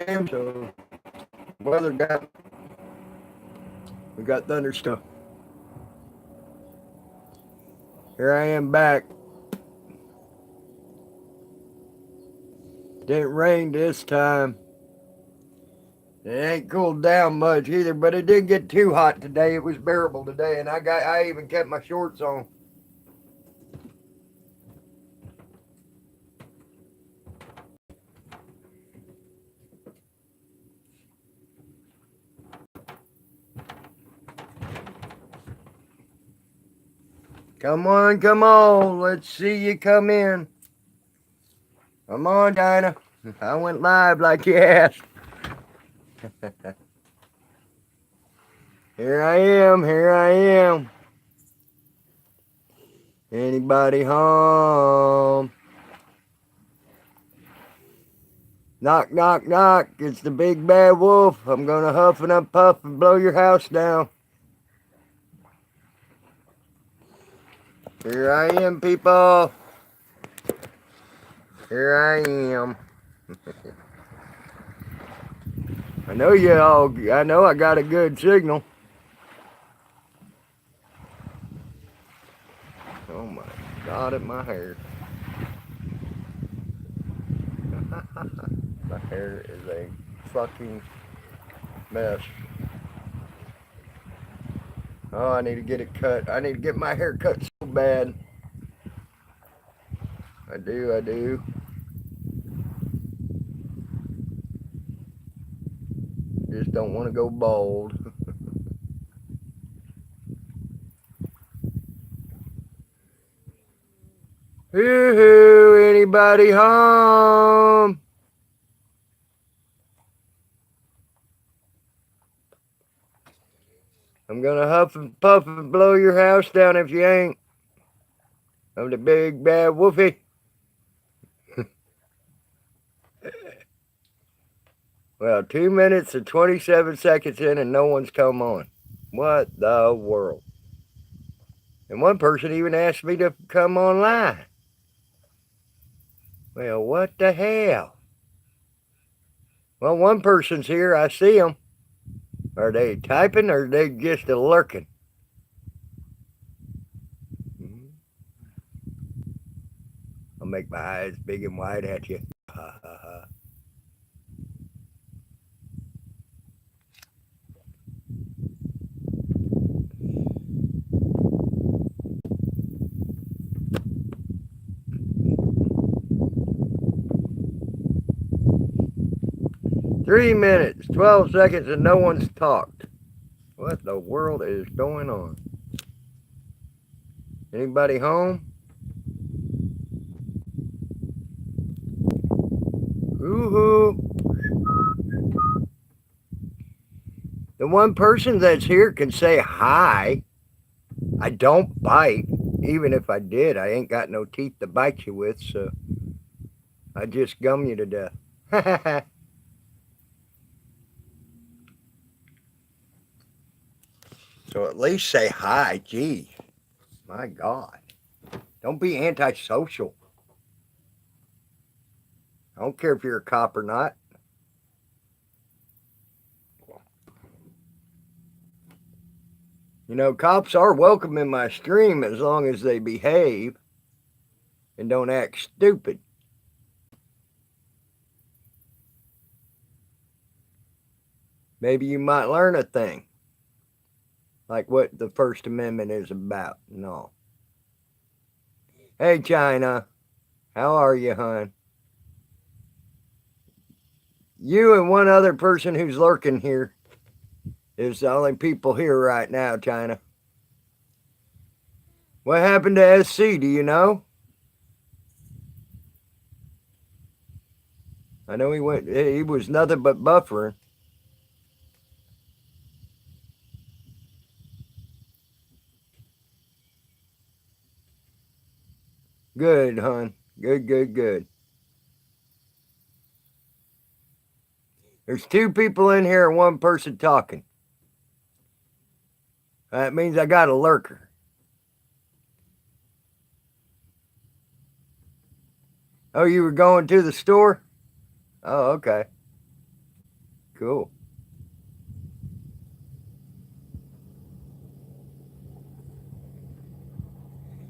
a.m. So weather we got thunderstorm. Here I am back. Didn't rain this time. It ain't cooled down much either, but it didn't get too hot today. It was bearable today, and I even kept my shorts on. Come on, come on. Let's see you come in. Come on, Dinah. I went live like you asked. Here I am. Here I am. Anybody home? Knock, knock, knock. It's the big bad wolf. I'm gonna huff and puff and blow your house down. Here I am, people. Here I am. I know you all, I know I got a good signal. Oh my God, at my hair. My hair is a fucking mess. Oh, I need to get it cut. I need to get my hair cut so bad. I do. Just don't want to go bald. Hoo-hoo, anybody home? I'm gonna huff and puff and blow your house down if you ain't. I'm the big bad wolfie. Well, 2 minutes and 27 seconds in and no one's come on. What the world? And one person even asked me to come online. Well, what the hell? Well, one person's here. I see them. Are they typing or are they just lurking? I'll make my eyes big and wide at you. Ha ha ha. 3 minutes, 12 seconds, and no one's talked. What the world is going on? Anybody home? Woohoo! The one person that's here can say hi. I don't bite. Even if I did, I ain't got no teeth to bite you with, so I just gum you to death. So at least say hi, gee. My God. Don't be antisocial. I don't care if you're a cop or not. You know, cops are welcome in my stream as long as they behave and don't act stupid. Maybe you might learn a thing. Like what the First Amendment is about. No. Hey, China. How are you, hon? You and one other person who's lurking here is the only people here right now, China. What happened to SC? Do you know? I know he was nothing but buffering. Good, hon. Good. There's 2 people in here and 1 person talking. That means I got a lurker. Oh, you were going to the store? Oh, okay. Cool.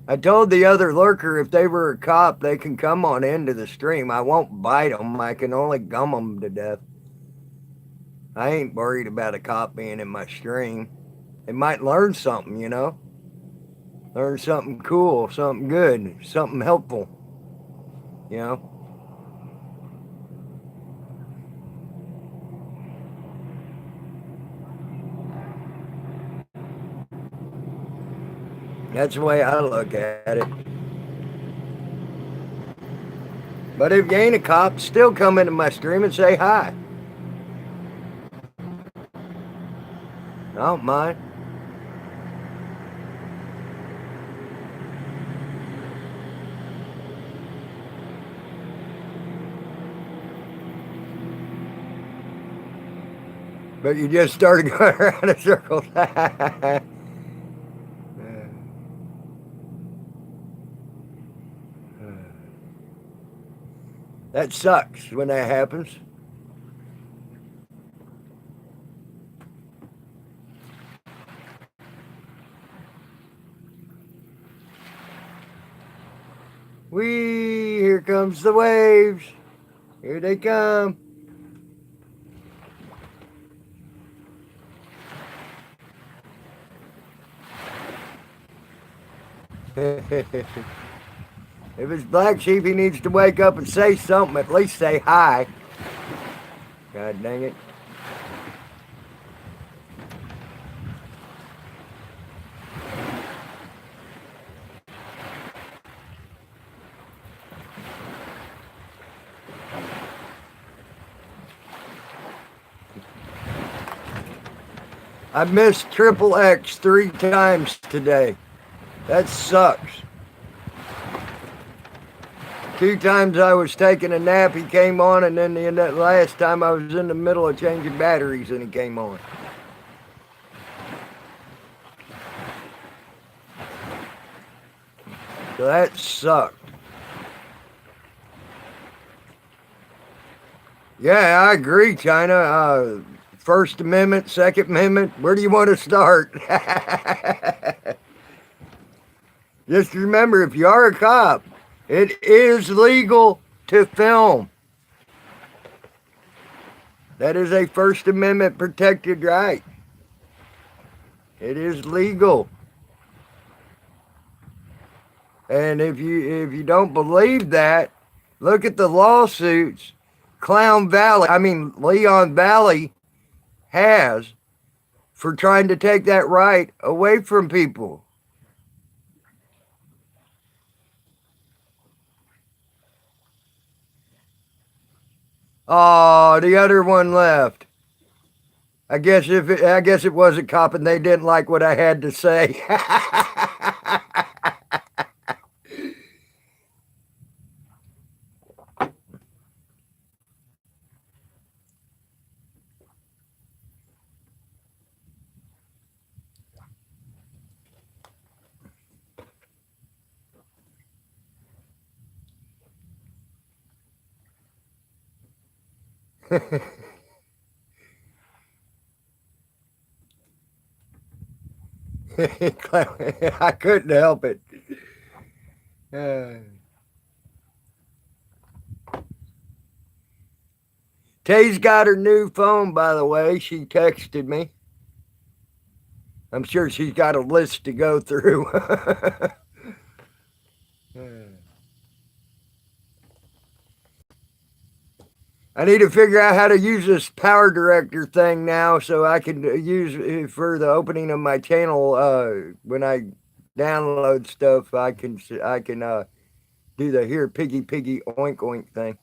I told the other lurker if they were a cop, they can come on into the stream. I won't bite them. I can only gum them to death. I ain't worried about a cop being in my stream. They might learn something, you know? Learn something cool, something good, something helpful, you know? That's the way I look at it. But if you ain't a cop, still come into my stream and say hi. I don't mind. But you just started going around in circles. That sucks when that happens. Whee! Here comes the waves. Here they come. If it's Black Sheep, he needs to wake up and say something. At least say hi. God dang it. I missed Triple X 3 times today. That sucks. 2 times I was taking a nap, he came on, and then the last time I was in the middle of changing batteries and he came on. So that sucked. Yeah, I agree, China. First Amendment, Second Amendment, where do you want to start? Just remember, if you are a cop, it is legal to film. That is a First Amendment protected right. It is legal. And if you don't believe that, look at the lawsuits Leon Valley has for trying to take that right away from people. Oh, the other one left. I guess it was a cop and they didn't like what I had to say. I couldn't help it. Tay's got her new phone, by the way. She texted me. I'm sure she's got a list to go through. I need to figure out how to use this power director thing now so I can use it for the opening of my channel. When I download stuff, I can do the here piggy oink oink thing.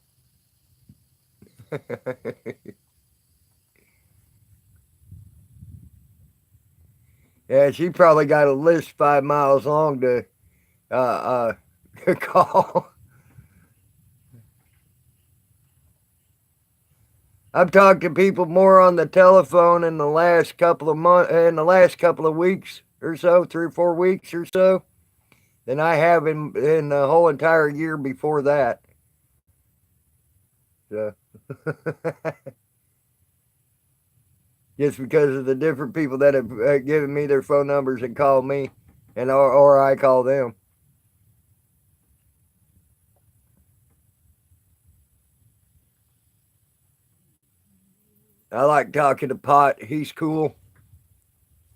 Yeah, she probably got a list 5 miles long to call. I've talked to people more on the telephone in the last couple of weeks or so, 3 or 4 weeks or so, than I have in the whole entire year before that. So just because of the different people that have given me their phone numbers and called me, and or I call them. I like talking to Pot. He's cool.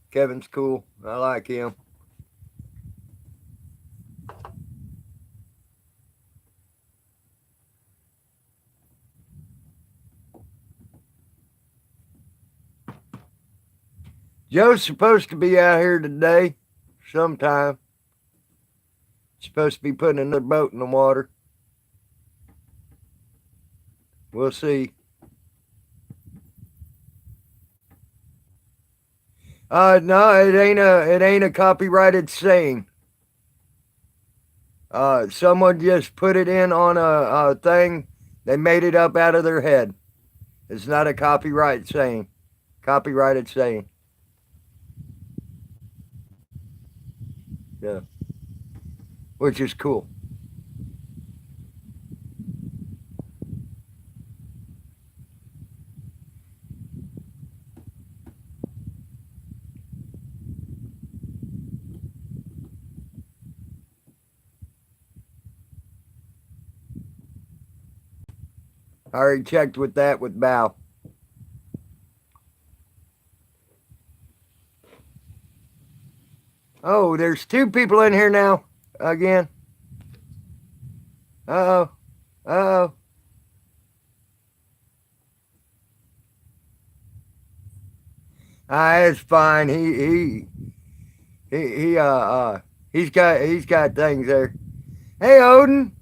Kevin's cool. I like him. Joe's supposed to be out here today sometime. Supposed to be putting another boat in the water. We'll see. No, it ain't a copyrighted saying. Someone just put it in on a thing. They made it up out of their head. It's not a copyright saying. Copyrighted saying. Yeah. Which is cool. I already checked with that with Bow. Oh, there's two people in here now. Again. Uh oh. Uh oh. It's fine. He's got things there. Hey, Odin.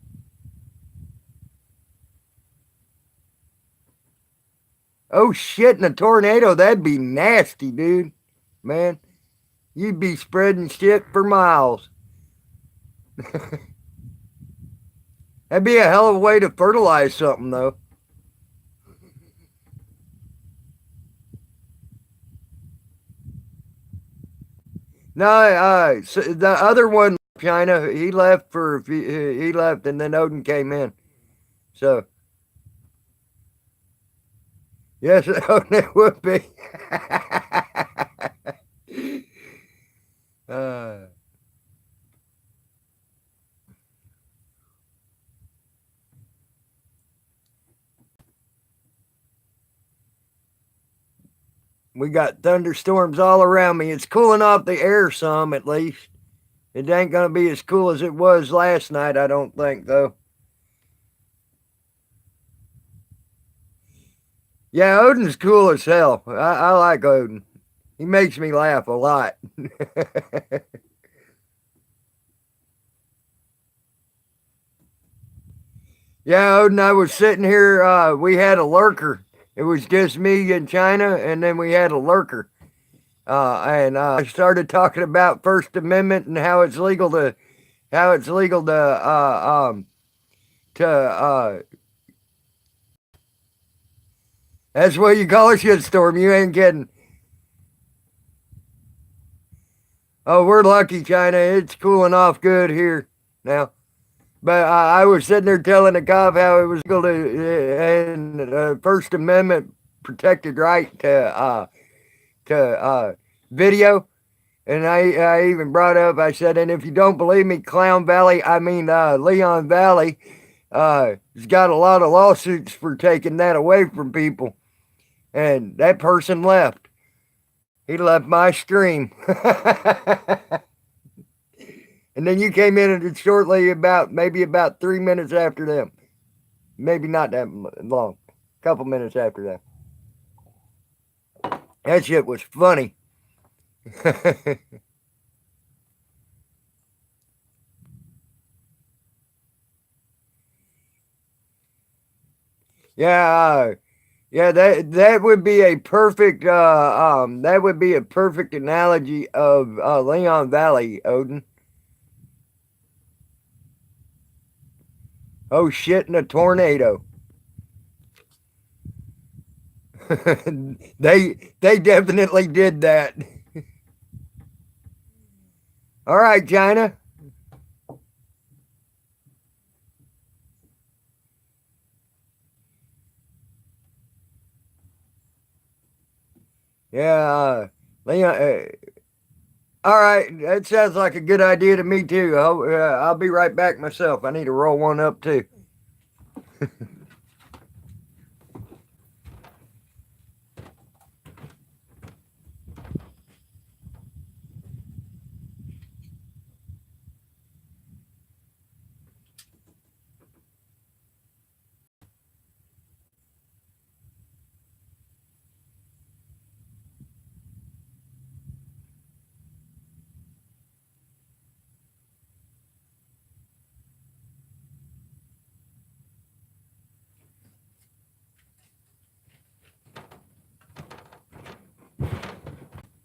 Oh shit! In a tornado, that'd be nasty, dude. Man, you'd be spreading shit for miles. That'd be a hell of a way to fertilize something, though. No, so the other one, China, he left he left, and then Odin came in. So yes, Odin it would be. uh, we got thunderstorms all around me. It's cooling off the air some, at least. It ain't gonna be as cool as it was last night, I don't think, though. Yeah, Odin's cool as hell. I like Odin. He makes me laugh a lot. Yeah, Odin, I was sitting here. We had a lurker. It was just me and China, and then we had a lurker. And I started talking about First Amendment and how it's legal to that's what you call a shitstorm. You ain't kidding. Oh, we're lucky, China. It's cooling off good here now. But I was sitting there telling the cop how it was legal to, and First Amendment protected right to video. And I even brought up, I said, and if you don't believe me, Clown Valley, I mean Leon Valley, has got a lot of lawsuits for taking that away from people. And that person left. He left my stream. And then you came in and shortly maybe about 3 minutes after them. Maybe not that long. A couple minutes after that. That shit was funny. Yeah, yeah, that would be a perfect analogy of Leon Valley, Odin. Oh shit in a tornado. They definitely did that. All right, China. Yeah, Leon. All right, that sounds like a good idea to me too. I'll be right back myself. I need to roll one up too.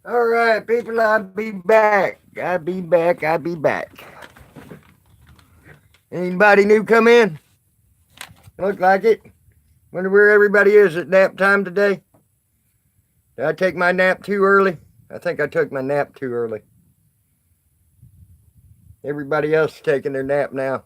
All right, people, I'll be back. I'll be back. I'll be back. Anybody new come in? Look like it. Wonder where everybody is at nap time today. Did I take my nap too early? I think I took my nap too early. Everybody else is taking their nap now.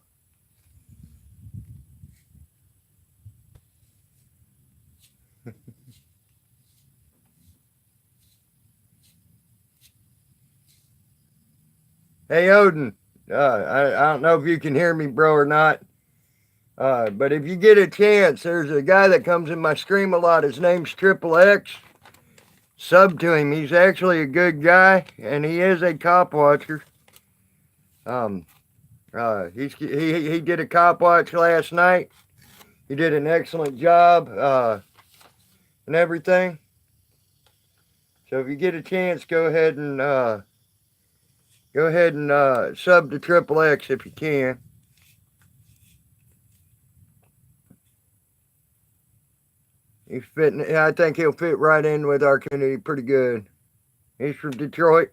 Hey, Odin. I don't know if you can hear me, bro, or not. But if you get a chance, there's a guy that comes in my stream a lot. His name's Triple X. Sub to him. He's actually a good guy, and he is a cop watcher. He did a cop watch last night. He did an excellent job and everything. So if you get a chance, go ahead and sub to Triple X if you can. He's fitting. I think he'll fit right in with our community pretty good. He's from Detroit.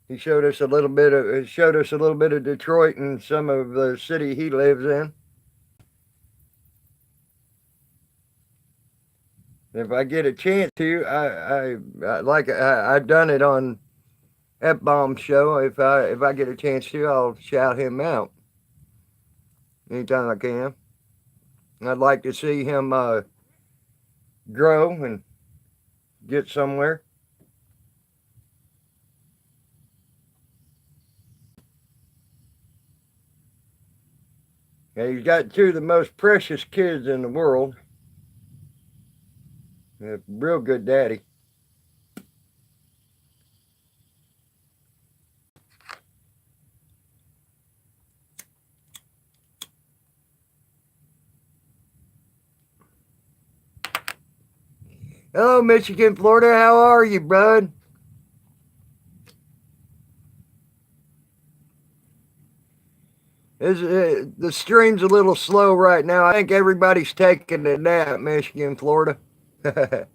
He showed us a little bit of Detroit and some of the city he lives in. If I get a chance to, I've done it on F Bomb show. If I get a chance to, I'll shout him out anytime I can. I'd like to see him grow and get somewhere. Yeah, he's got two of the most precious kids in the world. A real good daddy. Hello, Michigan, Florida. How are you, bud? The stream's a little slow right now. I think everybody's taking a nap, Michigan, Florida. But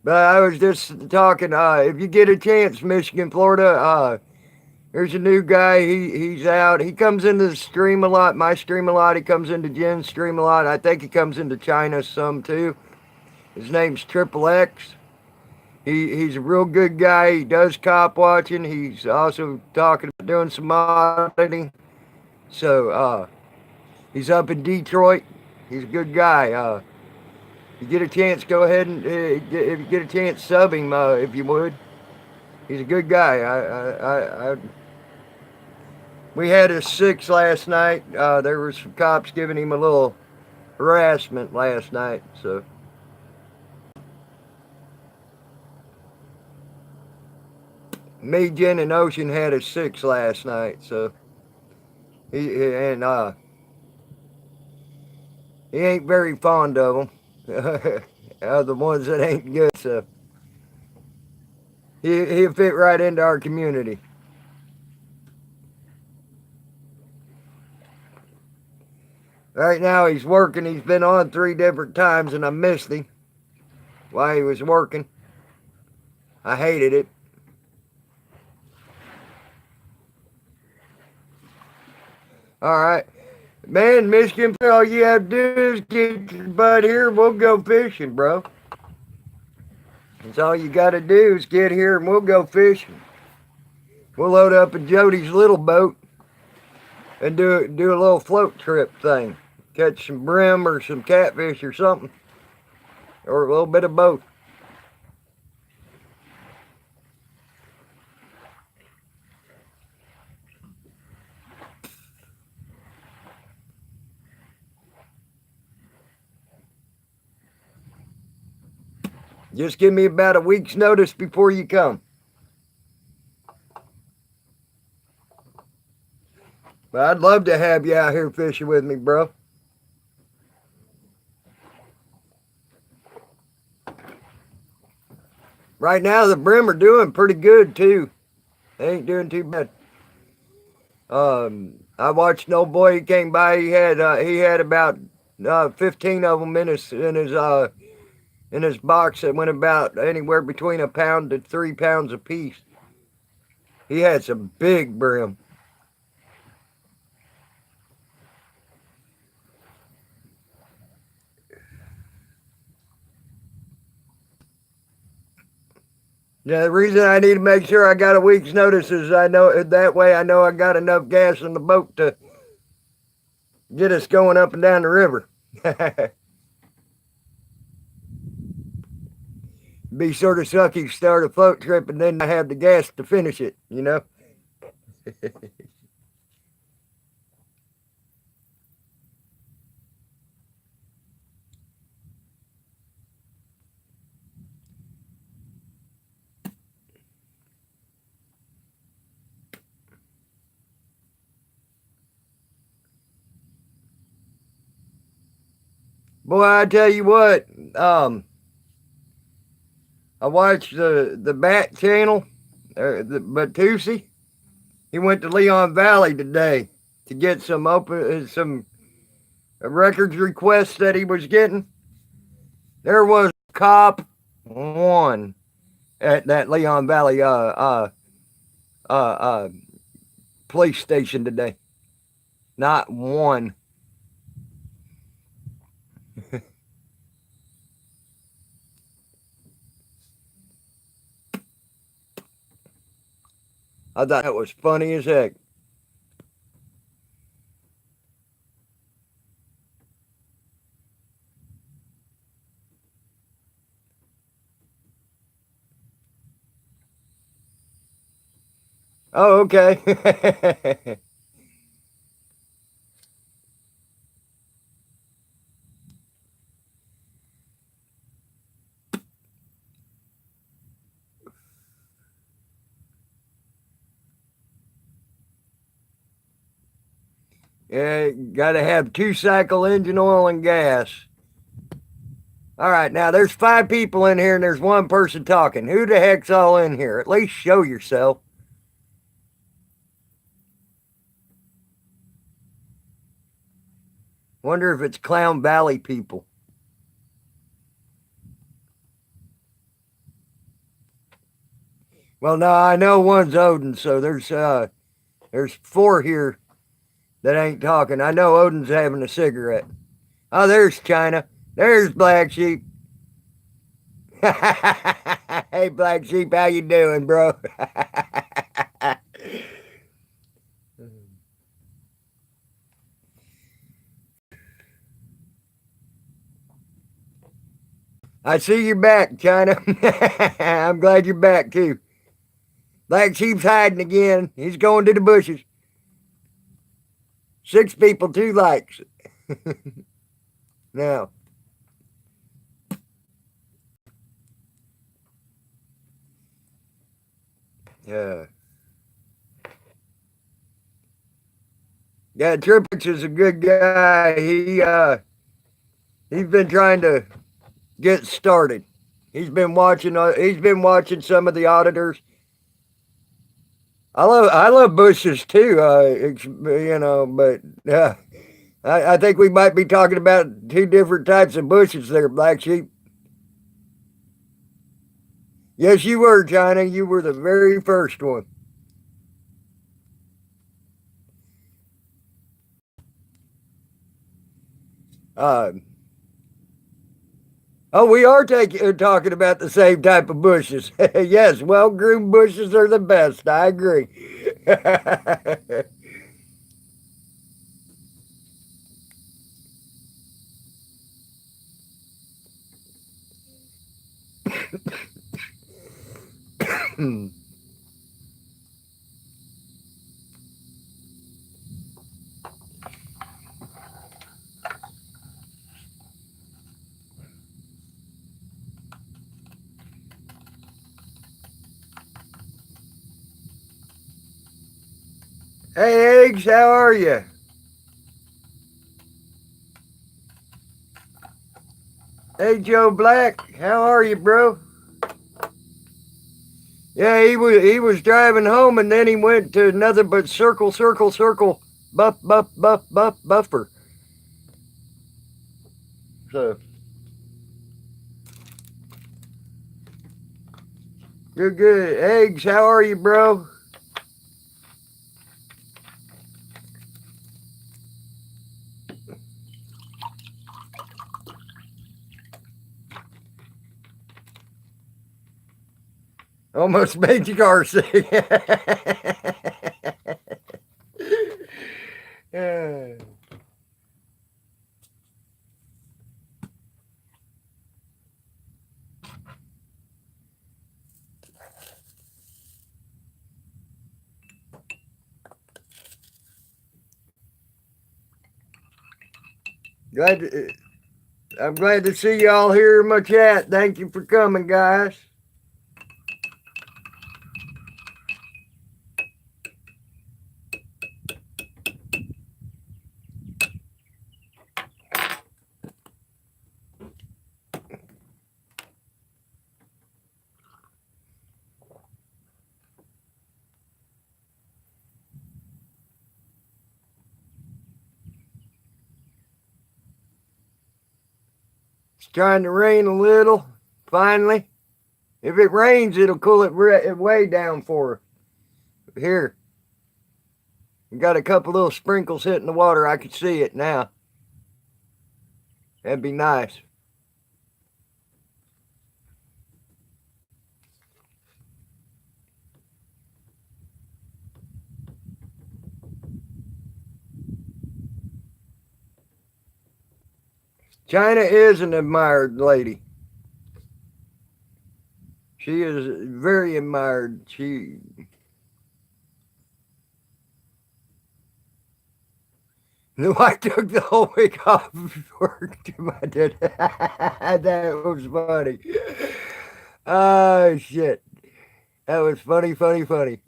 I was just talking. If you get a chance, Michigan, Florida, there's a new guy. He's out. He comes into the stream a lot. My stream a lot. He comes into Jen's stream a lot. I think he comes into China some too. His name's Triple X. He's a real good guy. He does cop watching. He's also talking about doing some auditing. So he's up in Detroit. He's a good guy. If you get a chance, go ahead and if you get a chance, sub him if you would. He's a good guy. We had a 6 last night. There were some cops giving him a little harassment last night. So. Me, Jen, and Ocean had a 6 last night, so he ain't very fond of them. The ones that ain't good, so he'll fit right into our community. Right now he's working. He's been on 3 different times, and I missed him while he was working. I hated it. All right. Man, Michigan, all you have to do is get your butt here. We'll go fishing, bro. That's all you got to do is get here and we'll go fishing. We'll load up in Jody's little boat and do a little float trip thing. Catch some brim or some catfish or something. Or a little bit of both. Just give me about a week's notice before you come. But I'd love to have you out here fishing with me, bro. Right now, the brim are doing pretty good too. They ain't doing too bad. I watched an old boy. He came by. He had about 15 of them in his box that went about anywhere between a pound to 3 pounds a piece. He had some big brim. Yeah, the reason I need to make sure I got a week's notice is I know that way I know I got enough gas in the boat to get us going up and down the river. Be sort of sucky to start a float trip and then I have the gas to finish it, you know? Boy, I tell you what, I watched the Bat channel, the Batusi. He went to Leon Valley today to get some records requests that he was getting. There was cop one at that Leon Valley uh police station today. Not one. I thought that was funny as heck. Oh, okay. Yeah, got to have 2-cycle engine oil and gas. All right, now there's 5 people in here and there's one person talking. Who the heck's all in here? At least show yourself. Wonder if it's Clown Valley people. Well, no, I know one's Odin, so there's 4 here that ain't talking. I know Odin's having a cigarette. Oh, there's China. There's Black Sheep. Hey, Black Sheep, how you doing, bro? I see you're back, China. I'm glad you're back, too. Black Sheep's hiding again. He's going to the bushes. 6 people, 2 likes. Now. Yeah. Yeah, Trippich is a good guy. He's been trying to get started. He's been watching some of the auditors. I love bushes too. But I think we might be talking about 2 different types of bushes there, Black Sheep. Yes, you were, China. You were the very first one. Uh, oh, we are talking about the same type of bushes. Yes, well-groomed bushes are the best. I agree. Hey, Eggs, how are you? Hey, Joe Black, how are you, bro? Yeah, he was driving home, and then he went to nothing but circle, circle, circle, buff, buff, buff, buff, buffer. So good, good. Eggs, how are you, bro? Almost made your car sick. Yeah. Glad to, I'm glad to see y'all here in my chat. Thank you for coming, guys. It's trying to rain a little, finally. If it rains, it'll cool it way down for her. Here, we got a couple little sprinkles hitting the water. I can see it now. That'd be nice. China is an admired lady. She is very admired. I took the whole week off work to my dad. That was funny. Oh shit. That was funny, funny, funny.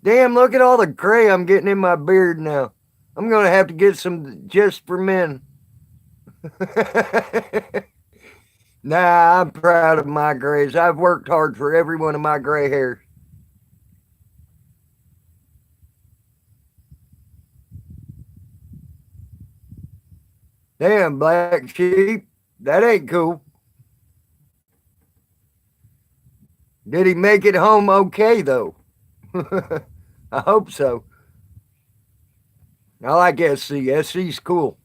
Damn, look at all the gray I'm getting in my beard now. I'm gonna have to get some just for men. Nah, I'm proud of my grays. I've worked hard for every one of my gray hairs. Damn, black sheep. That ain't cool. Did he make it home okay, though? I hope so. I like SC. SC's cool.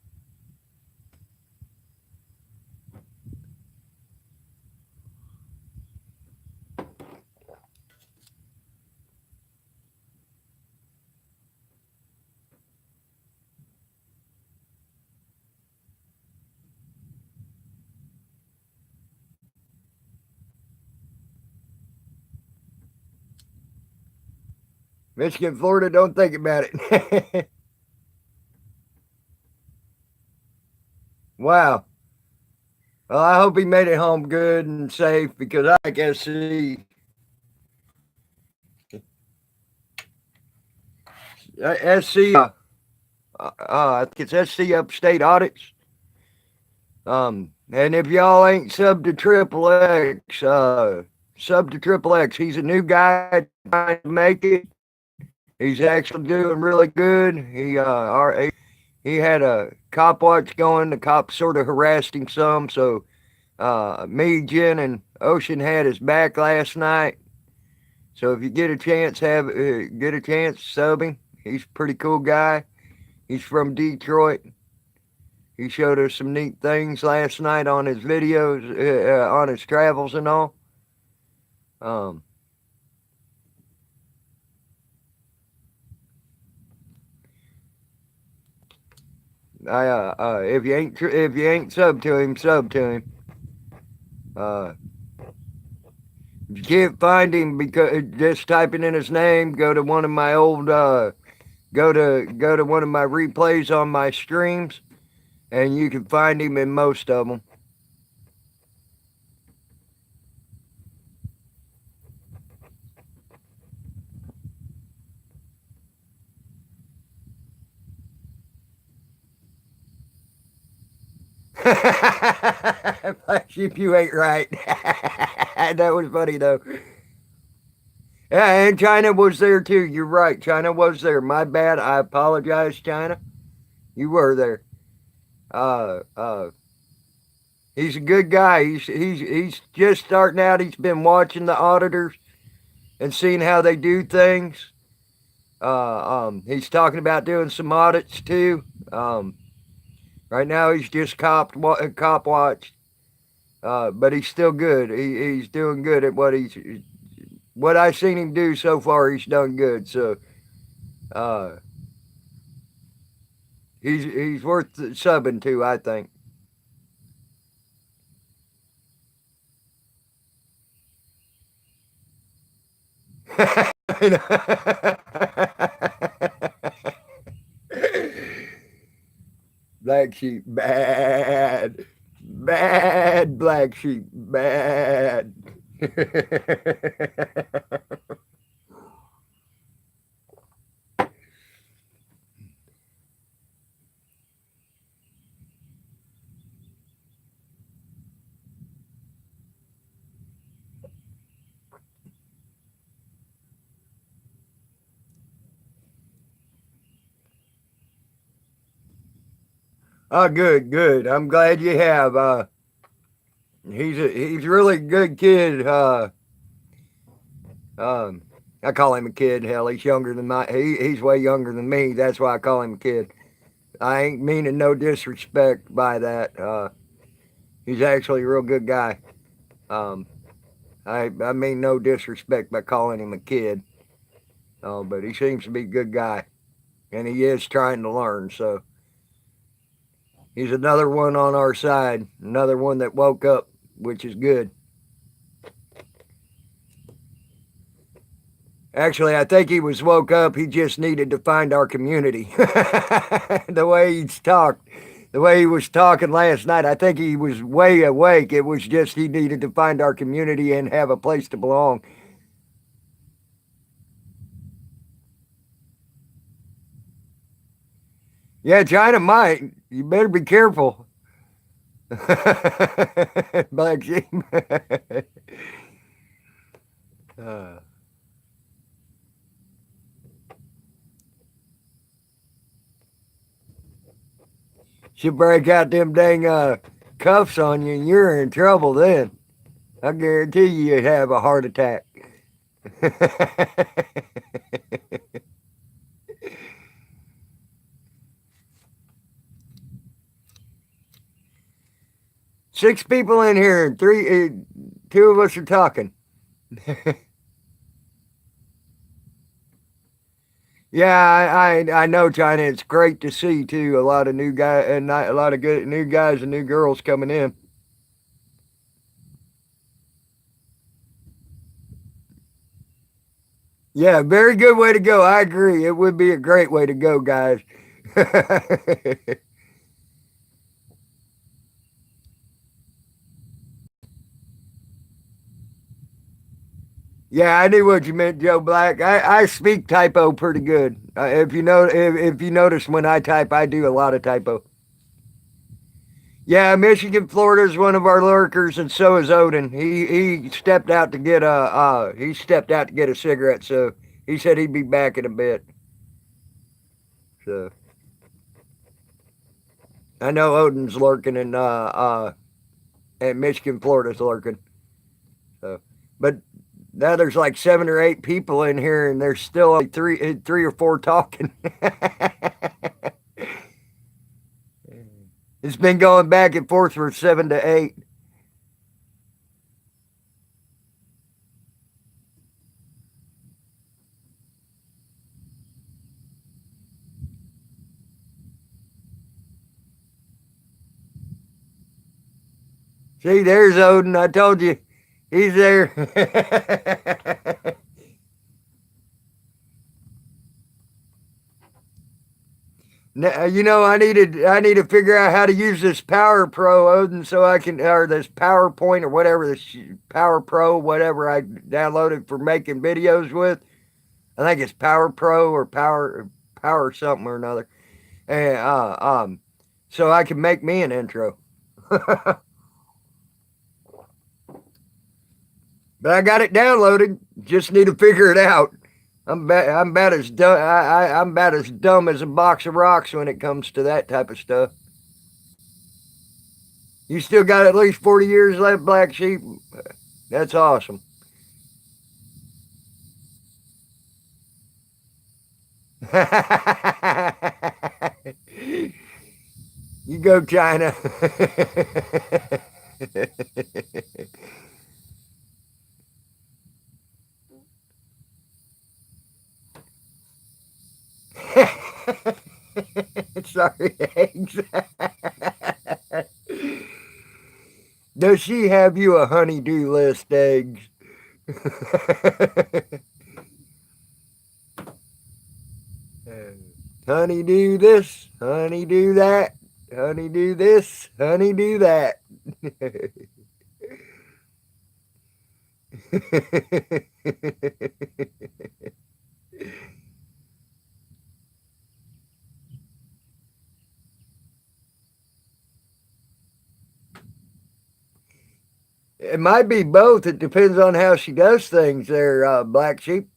Michigan, Florida, don't think about it. Wow. Well, I hope he made it home good and safe because I can see SC. I think it's SC Upstate Audits. And if y'all ain't sub to Triple X, sub to Triple X. He's a new guy trying to make it. He's actually doing really good. He had a cop watch going. The cops sort of harassed him some, so me, Jen, and Ocean had his back last night. So if you get a chance, sub him. He's a pretty cool guy. He's from Detroit. He showed us some neat things last night on his videos, on his travels and all. If you ain't sub to him, sub to him. If you can't find him, because just typing in his name, go to one of my old go to one of my replays on my streams, and you can find him in most of them. Black sheep, you ain't right. That was funny though. Yeah, and China was there too. You're right. China was there. My bad. I apologize, China. You were there. Uh, uh, he's a good guy. He's just starting out. He's been watching the auditors and seeing how they do things. He's talking about doing some audits too. Right now he's just cop watch. But he's still good. He's doing good at what I've seen him do so far. He's done good. So uh, he's worth subbing to, I think. Black sheep, bad, bad. Black sheep, bad. Oh, good, good. I'm glad you have. He's really good kid. Um, I call him a kid. Hell, he's younger than he's way younger than me. That's why I call him a kid. I ain't meaning no disrespect by that. He's actually a real good guy. Um, I mean no disrespect by calling him a kid. But he seems to be a good guy, and he is trying to learn. So he's another one on our side, another one that woke up, which is good. Actually, I think he was woke up. He just needed to find our community. The way he's talked, the way he was talking last night, I think he was way awake. It was just he needed to find our community and have a place to belong. Yeah, China might. You better be careful. Black sheep. uh, she'll break out them dang cuffs on you and you're in trouble then. I guarantee you'd have a heart attack. 6 people in here and two of us are talking. Yeah, I know, China. It's great to see too. A lot of new guys and a lot of good new guys and new girls coming in. Yeah, very good way to go. I agree. It would be a great way to go, guys. Yeah, I knew what you meant, Joe Black. I speak typo pretty good. If you notice when I type, I do a lot of typo. Yeah, Michigan, Florida is one of our lurkers, and so is Odin. He stepped out to get a cigarette, so he said he'd be back in a bit. So I know Odin's lurking, and Michigan, Florida's lurking. So, but now there's like 7 or 8 people in here, and there's still like three or four talking. It's been going back and forth for 7 to 8. See, there's Odin. I told you, he's there. I need to figure out how to use this Power Pro, Odin, so I can, or this PowerPoint or whatever, this Power Pro, whatever I downloaded for making videos with. I think it's Power Pro or Power something or another. And so I can make me an intro. But I got it downloaded. Just need to figure it out. I'm about as dumb. I'm about as dumb as a box of rocks when it comes to that type of stuff. You still got at least 40 years left, Black Sheep. That's awesome. You go, China. Sorry, eggs. Does she have you a honeydew list, eggs? Honeydew this, honeydew that, honeydew this, honeydew that. It might be both. It depends on how she does things there, Black Sheep.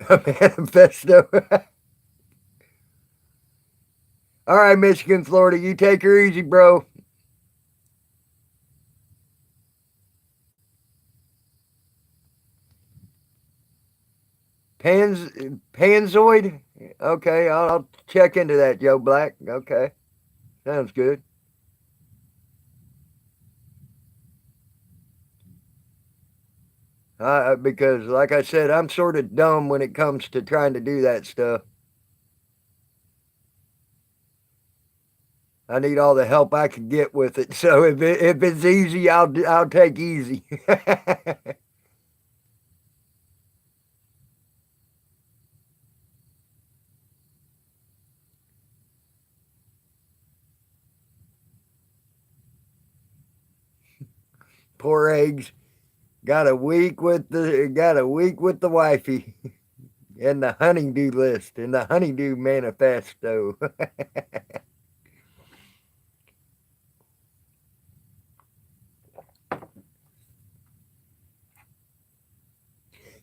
A manifesto. All right, Michigan, Florida, you take her easy, bro. Panzoid? Okay, I'll check into that, Joe Black. Okay, sounds good. Because, like I said, I'm sort of dumb when it comes to trying to do that stuff. I need all the help I can get with it. So if it's easy, I'll take easy. Poor eggs. Got a week with the wifey and the honeydew list and the honeydew manifesto.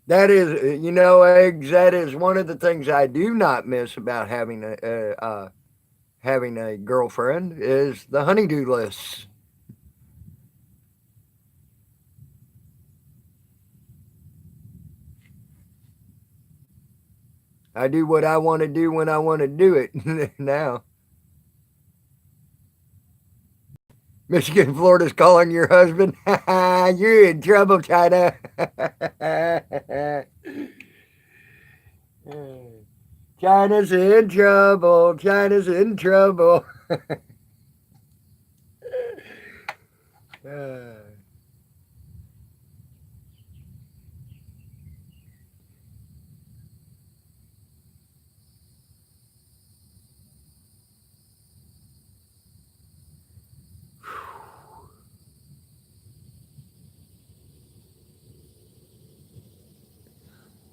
That is, eggs. That is one of the things I do not miss about having a girlfriend is the honeydew lists. I do what I want to do when I want to do it now. Michigan, Florida's calling your husband. You're in trouble, China. China's in trouble. China's in trouble.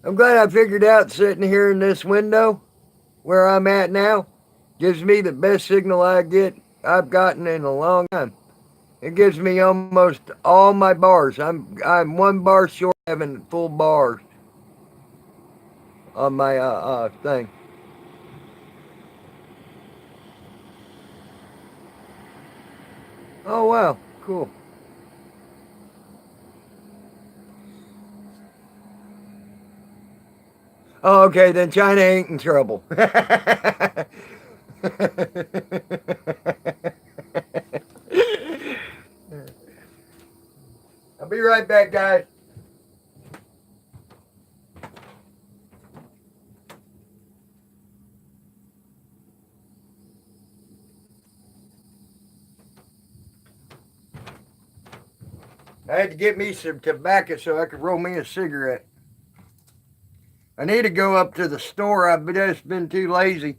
I'm glad I figured out sitting here in this window where I'm at now gives me the best signal I've gotten in a long time. It gives me almost all my bars. I'm one bar short of having full bars on my thing. Oh wow, cool. Oh, okay, then China ain't in trouble. I'll be right back, guys. I had to get me some tobacco so I could roll me a cigarette. I need to go up to the store. I've just been too lazy.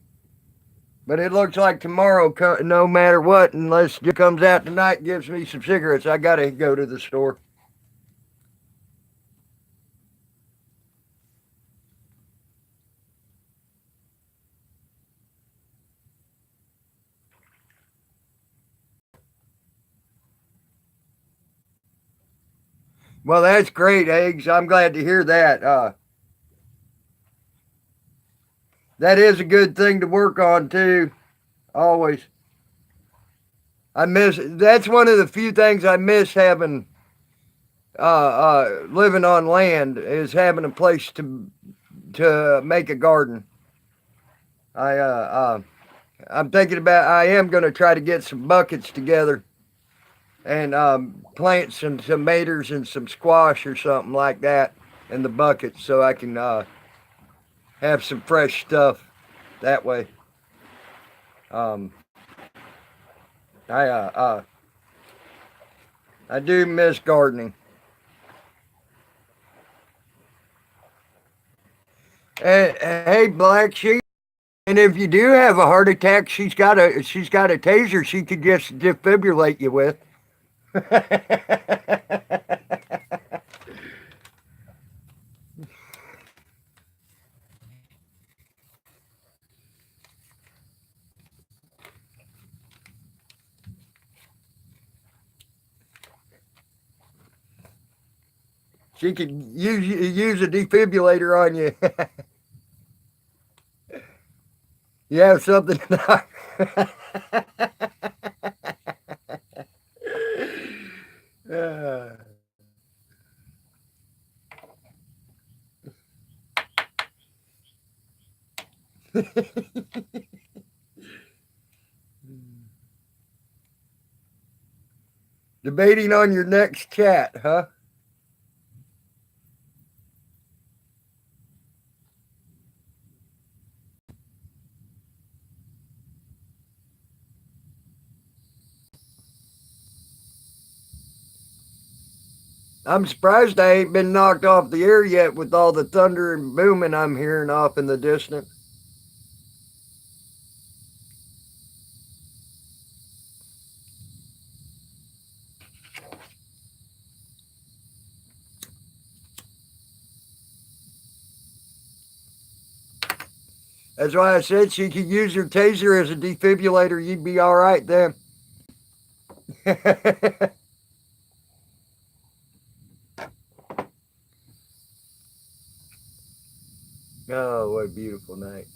But it looks like tomorrow, no matter what, unless it comes out tonight and gives me some cigarettes, I got to go to the store. Well, that's great, Eggs. I'm glad to hear that. That is a good thing to work on too. Always. I miss. That's one of the few things I miss having. Living on land is having a place to make a garden. I I'm thinking about. I am going to try to get some buckets together and plant some tomatoes and some squash or something like that in the buckets so I can have some fresh stuff that way. Um, I uh, uh, I do miss gardening. Hey, Black Sheep. And if you do have a heart attack, she's got a taser she could just defibrillate you with. She could use a defibrillator on you. You have something. uh, Debating on your next chat, huh? I'm surprised I ain't been knocked off the air yet with all the thunder and booming I'm hearing off in the distance. That's why I said she could use your taser as a defibrillator. You'd be all right then. Oh, what a beautiful night.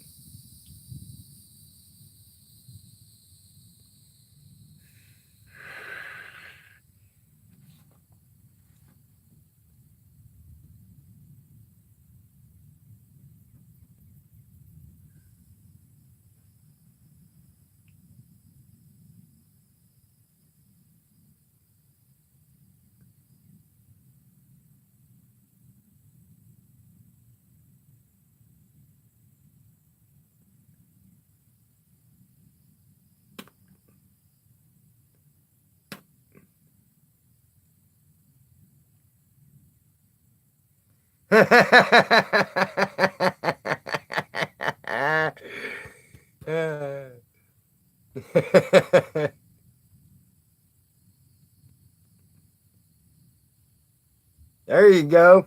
There you go.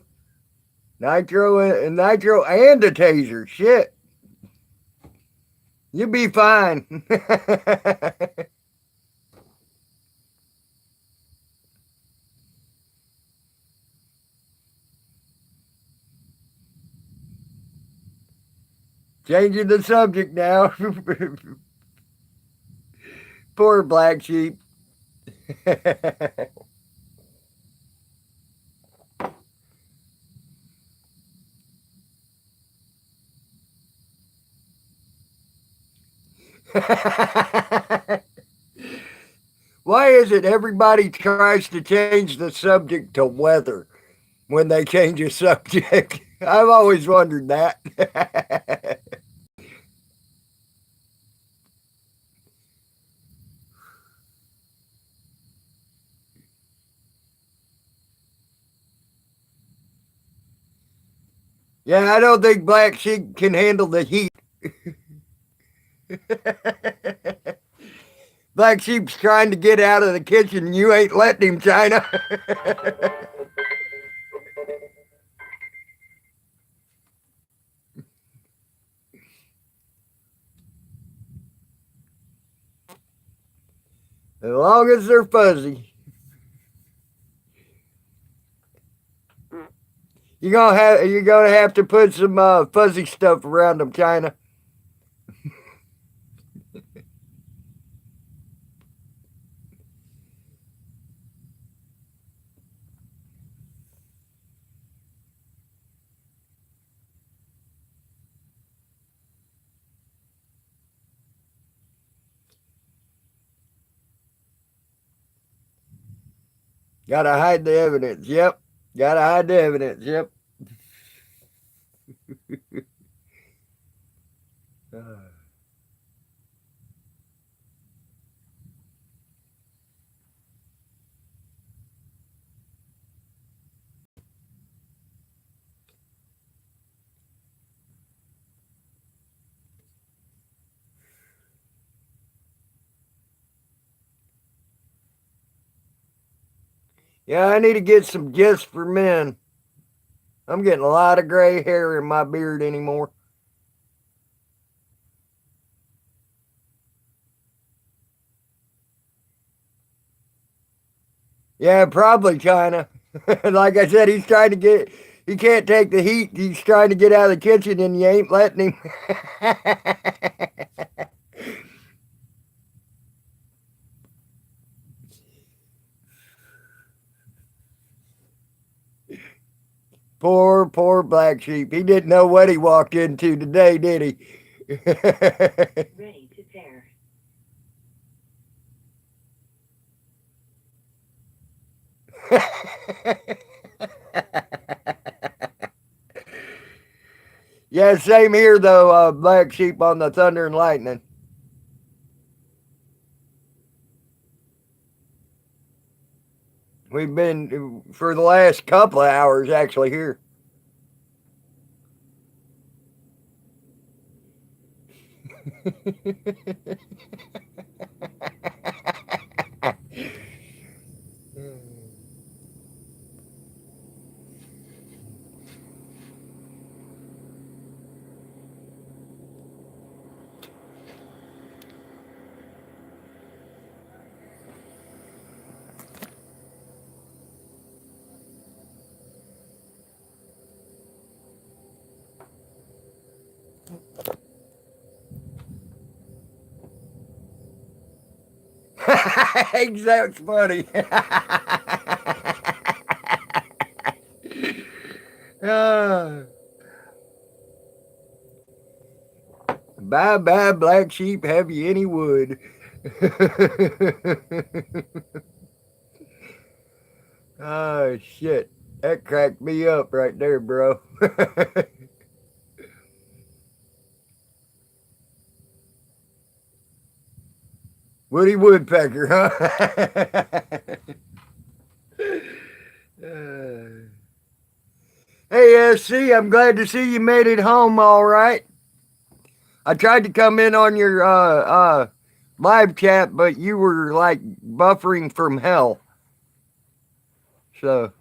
Nitro and a taser. Shit. You'll be fine. Changing the subject now. Poor Black Sheep. Why is it everybody tries to change the subject to weather when they change a subject? I've always wondered that. Yeah, I don't think Black Sheep can handle the heat. Black Sheep's trying to get out of the kitchen. And you ain't letting him, China. As long as they're fuzzy. You're gonna have to put some fuzzy stuff around them, China. Gotta hide the evidence. Yep. Gotta hide the evidence. Yep. Uh, yeah, I need to get some gifts for men. I'm getting a lot of gray hair in my beard anymore. Yeah, probably China. Like I said, he's trying to get. He can't take the heat. He's trying to get out of the kitchen, and you ain't letting him. Poor black sheep. He didn't know what he walked into today, did he? Ready to tear. Yeah, same here though. Black sheep on the thunder and lightning. We've been for the last couple of hours actually here. That's funny. Ah, bye bye, black sheep. Have you any wood? Oh shit, that cracked me up right there, bro. Woody Woodpecker, huh? Uh, hey, SC, I'm glad to see you made it home all right. I tried to come in on your live chat, but you were like buffering from hell. So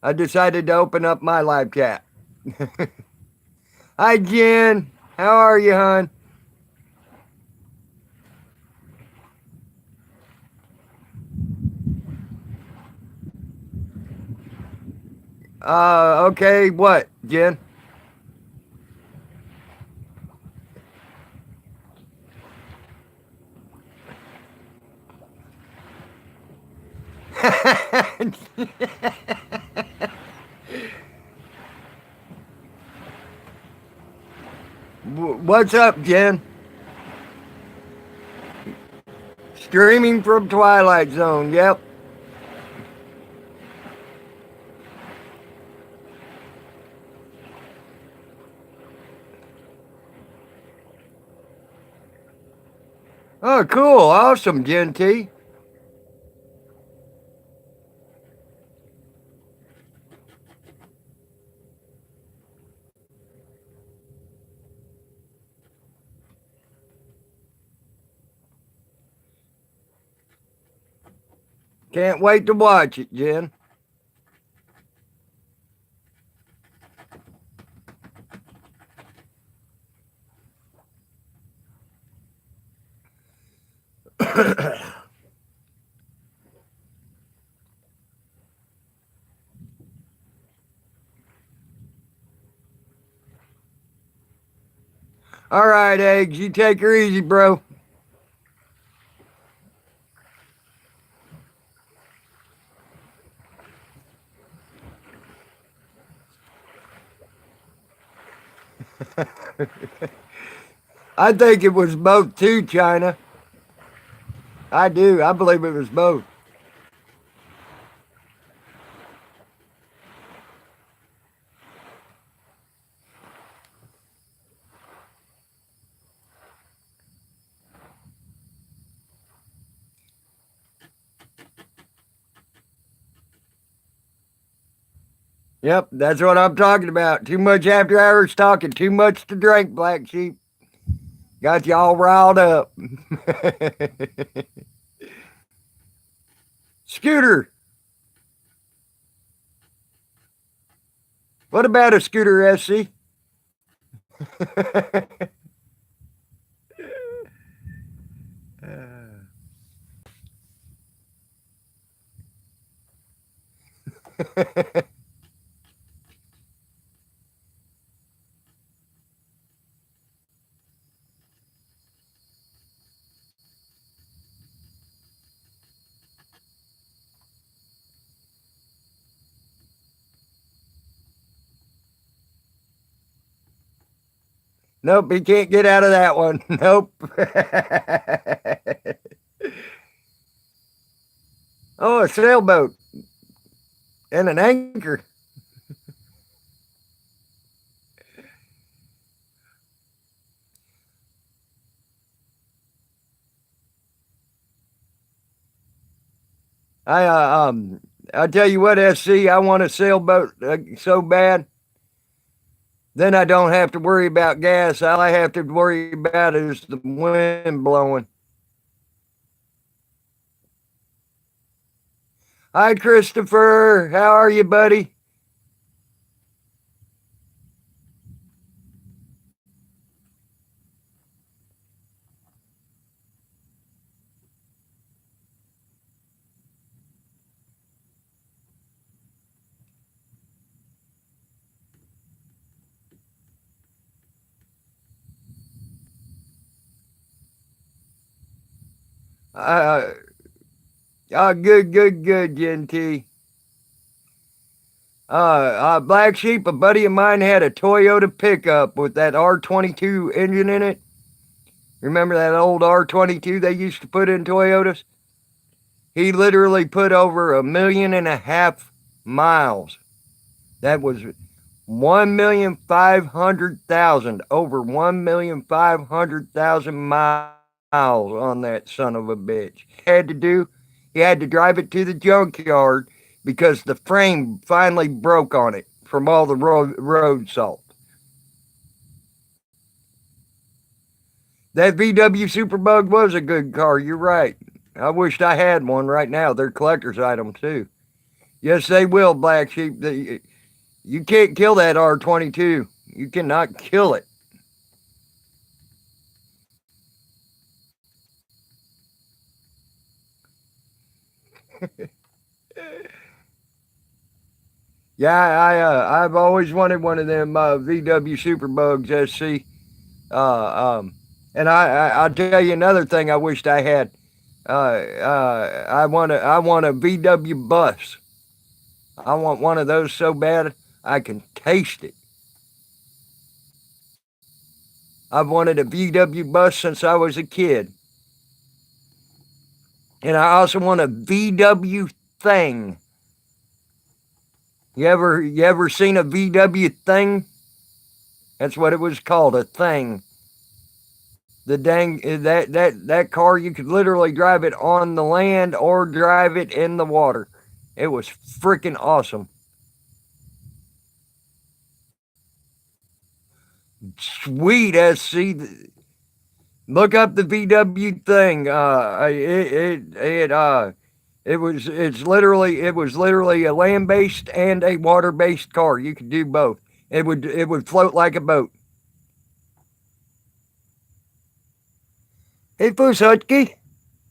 I decided to open up my live chat. Hi, Jen. How are you, hon? Okay, what, Jen? What's up, Jen? Streaming from Twilight Zone. Yep. Oh, cool. Awesome, Jen T. Can't wait to watch it, Jen. All right, Eggs, you take her easy, bro. I think it was both too, China. I do. I believe it was both. Yep, that's what I'm talking about. Too much after hours talking, too much to drink, Black Sheep. Got you all riled up. Scooter. What about a Scooter SC? Nope, he can't get out of that one. Nope. Oh, a sailboat and an anchor. I I tell you what, SC, I want a sailboat so bad. Then I don't have to worry about gas. All I have to worry about is the wind blowing. Hi, Christopher. How are you, buddy? Uh, good, good, good, GNT. Black Sheep, a buddy of mine had a Toyota pickup with that R22 engine in it. Remember that old R22 they used to put in Toyotas? He literally put over 1.5 million miles. That was 1,500,000, over 1,500,000 miles on that son of a bitch. Had to do, he had to drive it to the junkyard because the frame finally broke on it from all the road salt. That VW Superbug was a good car. You're right. I wished I had one right now. They're collector's item too. Yes, they will, Black Sheep. You can't kill that R22. You cannot kill it. Yeah, I've always wanted one of them VW Superbugs SC. And I'll tell you another thing I wished I had. I want a VW bus. I want one of those so bad I can taste it. I've wanted a VW bus since I was a kid. And I also want a VW thing. You ever seen a VW thing? That's what it was called, a thing. The dang that car you could literally drive it on the land or drive it in the water. It was freaking awesome. Sweet SC. Look up the VW thing. It was literally a land based and a water based car. You could do both. It would float like a boat. Hey, Fusutki.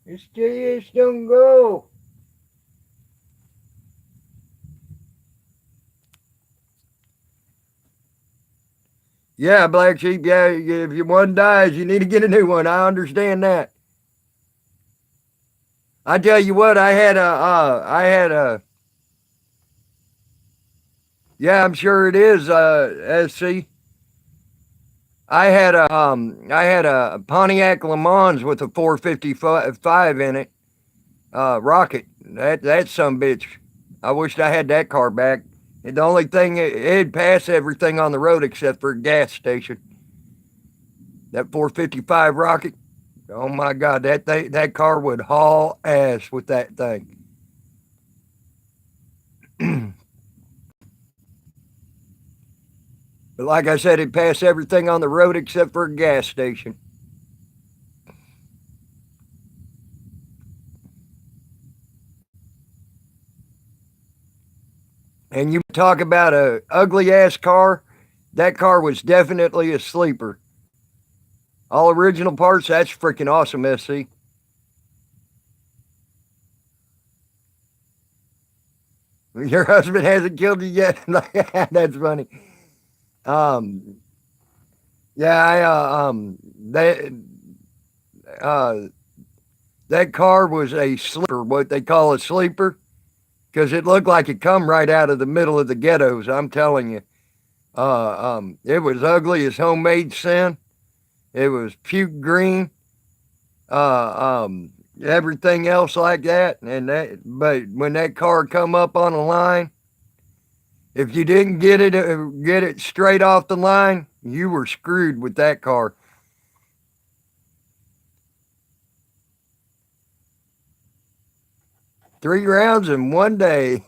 It's JS don't go. Yeah, Black Sheep. Yeah, if your one dies, you need to get a new one. I understand that. I tell you what, I had a, yeah, I'm sure it is, SC. I had a Pontiac Le Mans with a 455 in it, rocket. That some bitch. I wished I had that car back. And the only thing it'd pass everything on the road except for a gas station. That 455 rocket. Oh my God, that car would haul ass with that thing. But like I said, it passed everything on the road except for a gas station. And you talk about a ugly ass car, that car was definitely a sleeper. All original parts, that's freaking awesome, SC. Your husband hasn't killed you yet. That's funny. Um, yeah, uh, that car was a sleeper, what they call a sleeper, because it looked like it come right out of the middle of the ghettos. I'm telling you, it was ugly as homemade sin. It was puke green. Everything else like that, but when that car come up on the line, if you didn't get it straight off the line, you were screwed with that car. 3 rounds in one day.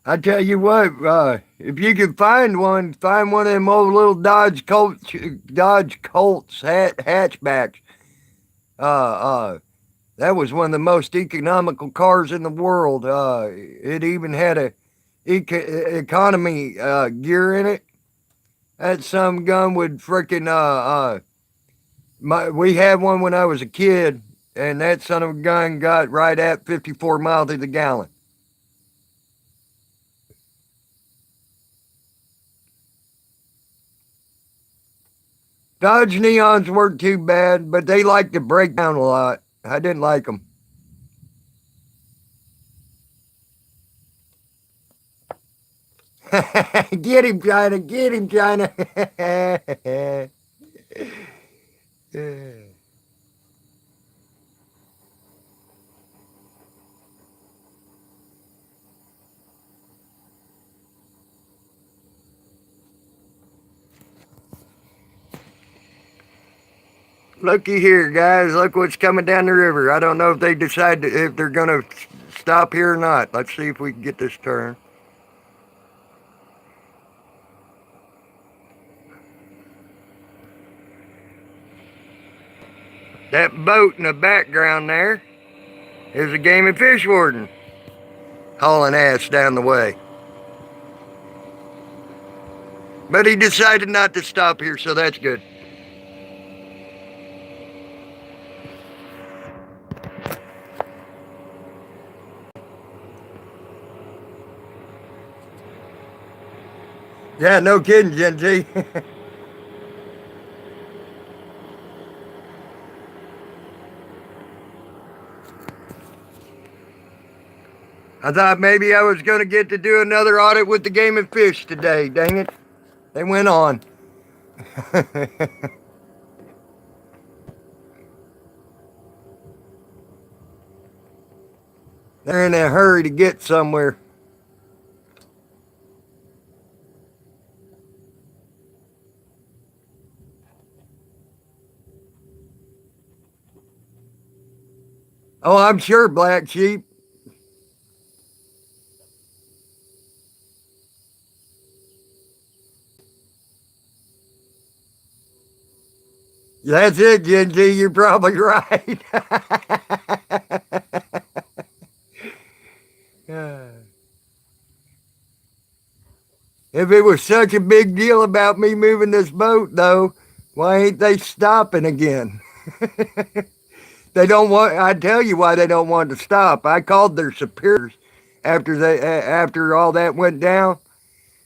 I tell you what, if you can find one of them old little Dodge Colts hatchbacks. Uh, that was one of the most economical cars in the world. It even had a economy gear in it. That some gun would freaking we had one when I was a kid, and that son of a gun got right at 54 miles to the gallon. Dodge Neons weren't too bad, but they liked to break down a lot. I didn't like them. Get him, China. Get him, China. Looky here, guys. Look what's coming down the river. I don't know if they decide if they're going to stop here or not. Let's see if we can get this turn. That boat in the background there is a game and fish warden hauling ass down the way. But he decided not to stop here, so that's good. Yeah, no kidding, Gen Z. I thought maybe I was going to get to do another audit with the game and fish today. Dang it. They went on. They're in a hurry to get somewhere. Oh, I'm sure, Black Sheep. That's it, Gen Z. You're probably right. If it was such a big deal about me moving this boat, though, why ain't they stopping again? They don't want. I tell you why they don't want to stop. I called their superiors after all that went down,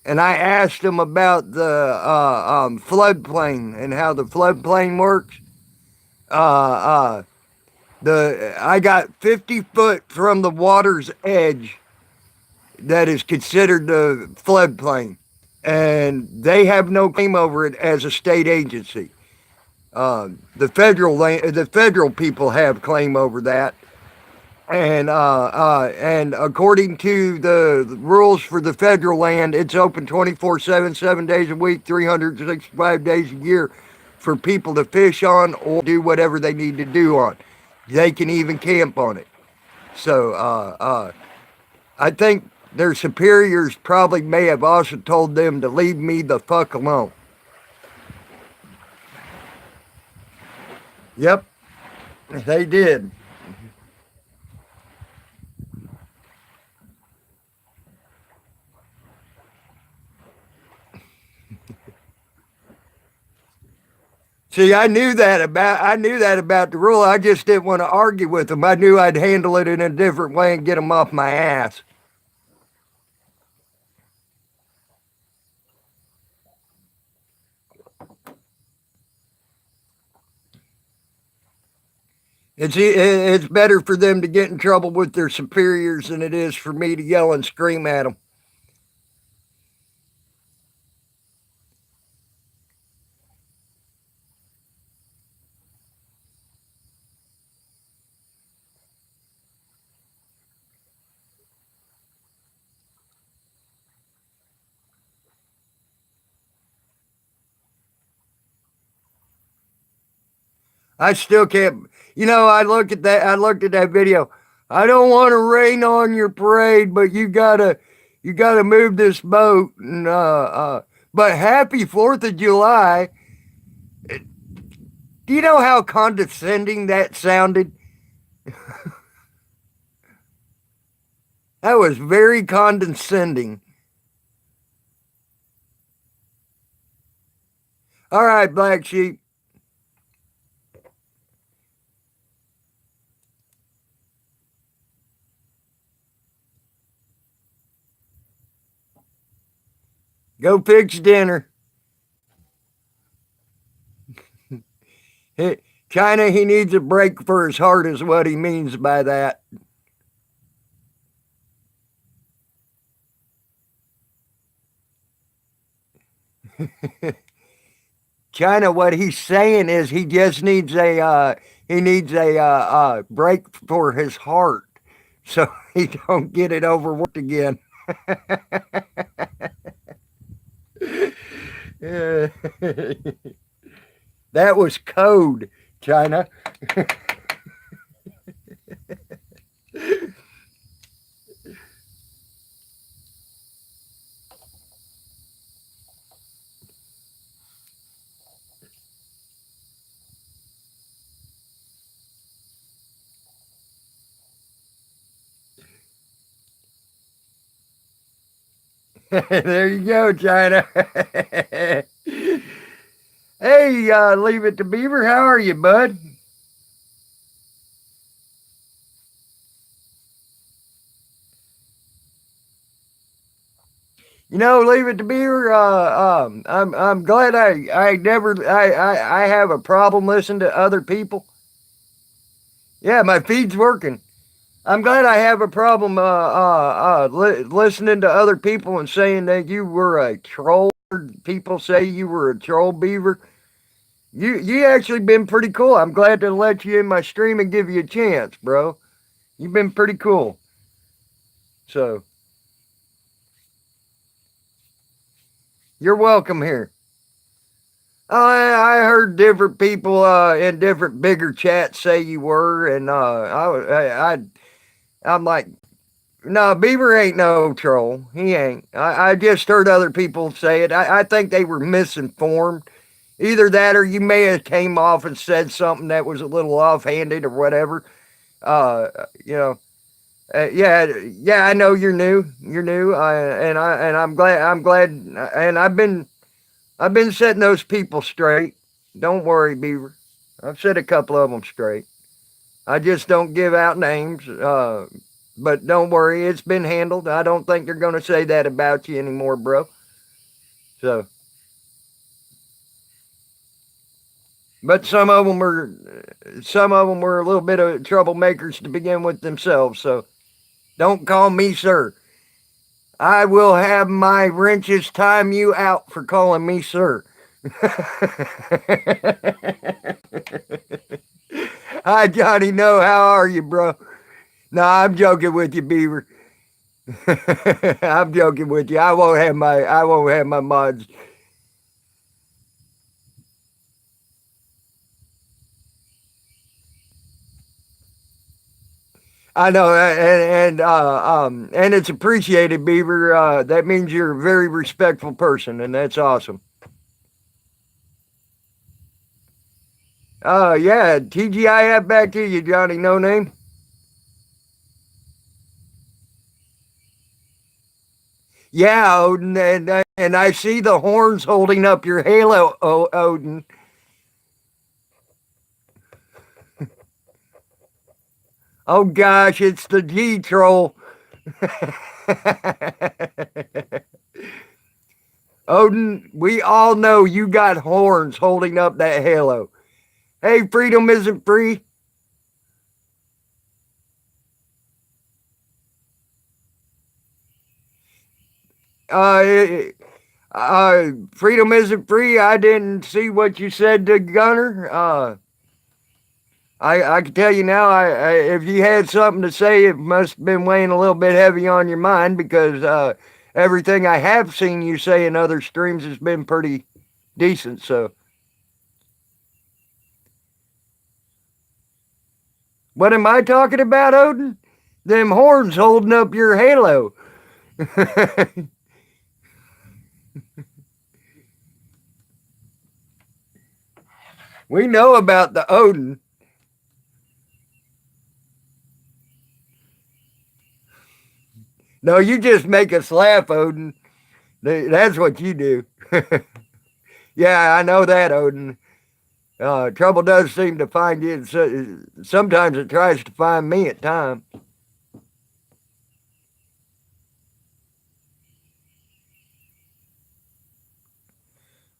and I asked them about the floodplain and how the floodplain works. Uh, uh, the I got 50 foot from the water's edge that is considered the floodplain, and they have no claim over it as a state agency. The federal people have claim over that, and according to the rules for the federal land, it's open 24/7, 7 days a week, 365 days a year, for people to fish on or do whatever they need to do on. They can even camp on it. So I think their superiors probably may have also told them to leave me the fuck alone. Yep, they did. See, I knew that about the rule. I just didn't want to argue with them. I knew I'd handle it in a different way and get them off my ass. It's better for them to get in trouble with their superiors than it is for me to yell and scream at them. I still can't. I look at that. I looked at that video. I don't want to rain on your parade, but you gotta move this boat. And but happy 4th of July. Do you know how condescending that sounded? That was very condescending. All right, Black Sheep. Go fix dinner. China, he needs a break for his heart, is what he means by that. China, what he's saying is he just needs a break for his heart, so he don't get it overworked again. That was code, China. There you go, China. Hey, Leave It to Beaver. How are you, bud? Leave It to Beaver. I'm glad I have a problem listening to other people. Yeah, my feed's working. I'm glad I have a problem listening to other people and saying that you were a troll. People say you were a troll beaver. You actually been pretty cool. I'm glad to let you in my stream and give you a chance, bro. You've been pretty cool. So you're welcome here. I heard different people in different bigger chats say you were, and I'm like, no, Beaver ain't no troll. He ain't. I just heard other people say it. I think they were misinformed. Either that, or you may have came off and said something that was a little offhanded or whatever. Uh, you know, Yeah. I know you're new. You're new, and I'm glad. And I've been setting those people straight. Don't worry, Beaver. I've set a couple of them straight. I just don't give out names. But don't worry, it's been handled. I don't think they're going to say that about you anymore, bro. So, but some of them were a little bit of troublemakers to begin with themselves. So don't call me sir. I will have my wrenches time you out for calling me sir. Hi, Johnny. No, how are you, bro? No, I'm joking with you, Beaver. I'm joking with you. I won't have my mods. I know, and it's appreciated, Beaver. That means you're a very respectful person, and that's awesome. Yeah, TGIF back to you, Johnny. No name. Yeah, Odin, and I see the horns holding up your halo, Odin. Oh gosh, it's the G troll. Odin, we all know you got horns holding up that halo. Hey, freedom isn't free. Uh, freedom isn't free. I didn't see what you said to Gunner. I can tell you now. If you had something to say, it must have been weighing a little bit heavy on your mind because everything I have seen you say in other streams has been pretty decent. So, what am I talking about, Odin? Them horns holding up your halo. We know about the Odin. No, you just make us laugh, Odin. That's what you do. Yeah, I know that, Odin. Trouble does seem to find you. Sometimes it tries to find me at times.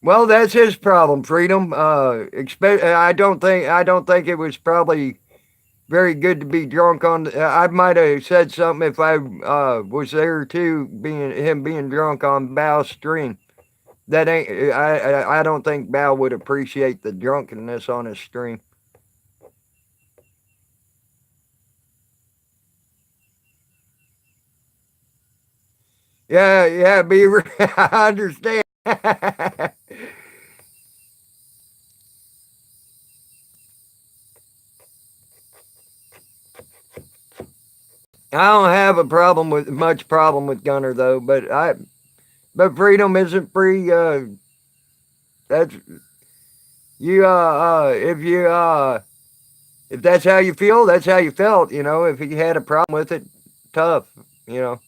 Well, that's his problem, Freedom. I don't think it was probably very good to be drunk on. I might have said something if I was there too, being drunk on Bow's stream. That ain't. I don't think Bow would appreciate the drunkenness on his stream. Yeah, Beaver. I understand. I don't have a problem with much problem with Gunner though, but freedom isn't free. That's you. If that's how you feel, that's how you felt. If he had a problem with it, tough. You know.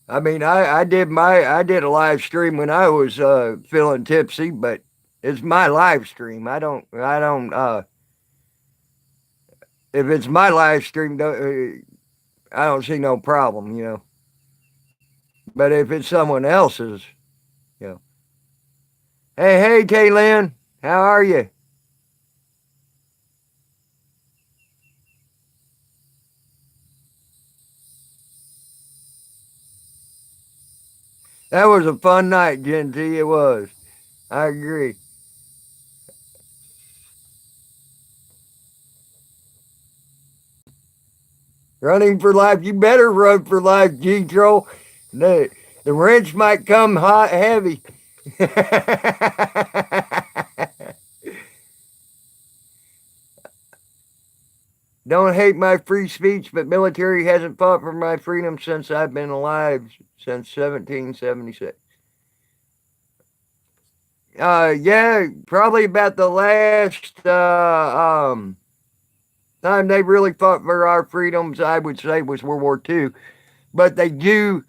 I mean, I did a live stream when I was feeling tipsy, but it's my live stream. I don't. If it's my live stream, I don't see no problem. But if it's someone else's, you know. Hey, Kaylin, how are you? That was a fun night, Gen Z. It was. I agree. Running for life. You better run for life, G Troll. The wrench might come hot heavy. Don't hate my free speech, but military hasn't fought for my freedom since I've been alive, since 1776. Yeah, probably about the last time they really fought for our freedoms, I would say, was World War II. But they do,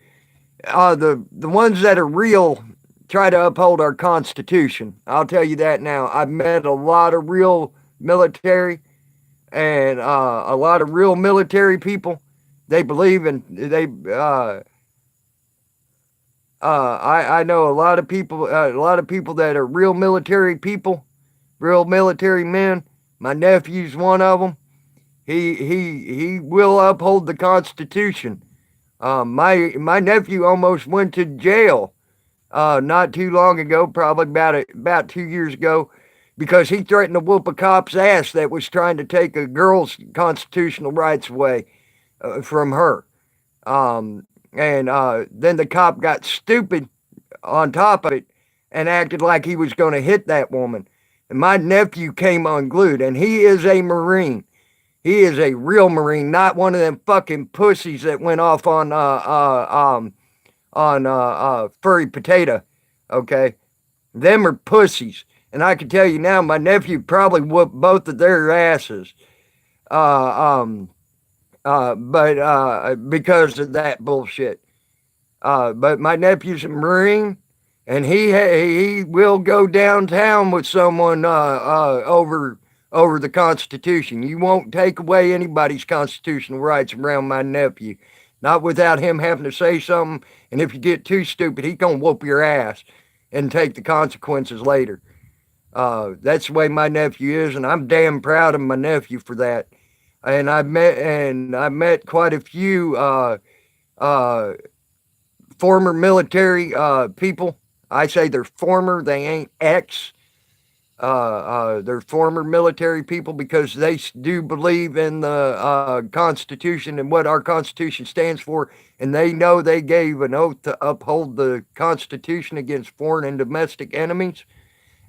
the ones that are real try to uphold our Constitution. I'll tell you that now. I've met a lot of real military and a lot of real military people. They believe in I know a lot of people that are real military people, real military men. My nephew's one of them. He will uphold the Constitution. My nephew almost went to jail not too long ago, probably about 2 years ago, because he threatened to whoop a cop's ass that was trying to take a girl's constitutional rights away from her. And then the cop got stupid on top of it and acted like he was going to hit that woman. And my nephew came unglued, and he is a Marine. He is a real Marine, not one of them fucking pussies that went off on furry potato. Okay, them are pussies, and I can tell you now, my nephew probably whooped both of their asses. Uh, um, but because of that bullshit. But my nephew's a Marine, and he will go downtown with someone over the Constitution. You won't take away anybody's constitutional rights around my nephew, not without him having to say something. And if you get too stupid, he gonna whoop your ass and take the consequences later. That's the way my nephew is, and I'm damn proud of my nephew for that. And I met quite a few uh, former military people. I say they're former; they ain't ex. They're former military people because they do believe in the Constitution and what our Constitution stands for, and they know they gave an oath to uphold the Constitution against foreign and domestic enemies,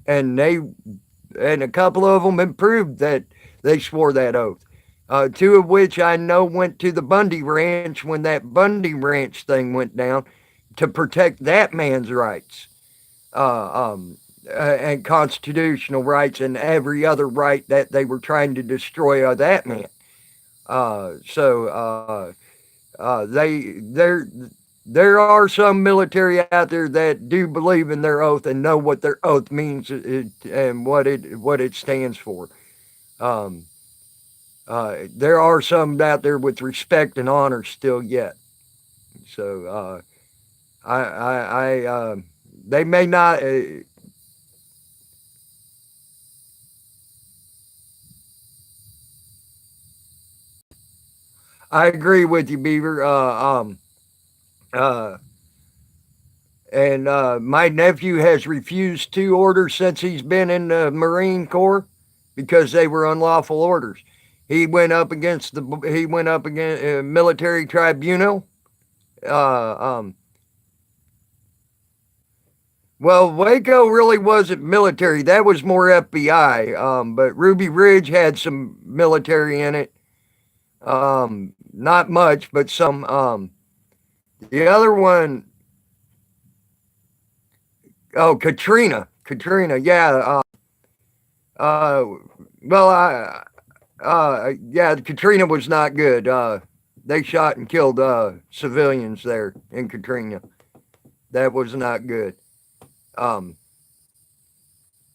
and a couple of them have proved that they swore that oath. Two of which I know went to the Bundy Ranch when that Bundy Ranch thing went down to protect that man's rights. And constitutional rights and every other right that they were trying to destroy that man. There are some military out there that do believe in their oath and know what their oath means and what it stands for. Um, there are some out there with respect and honor still yet. So they may not. I agree with you, Beaver. Uh, and my nephew has refused two orders since he's been in the Marine Corps because they were unlawful orders. He went up against a military tribunal. Uh, um, well, Waco really wasn't military. That was more FBI. But Ruby Ridge had some military in it. Not much, but some. The other one, oh, Katrina. Yeah. Uh, well, yeah, Katrina was not good. They shot and killed civilians there in Katrina. That was not good. Um,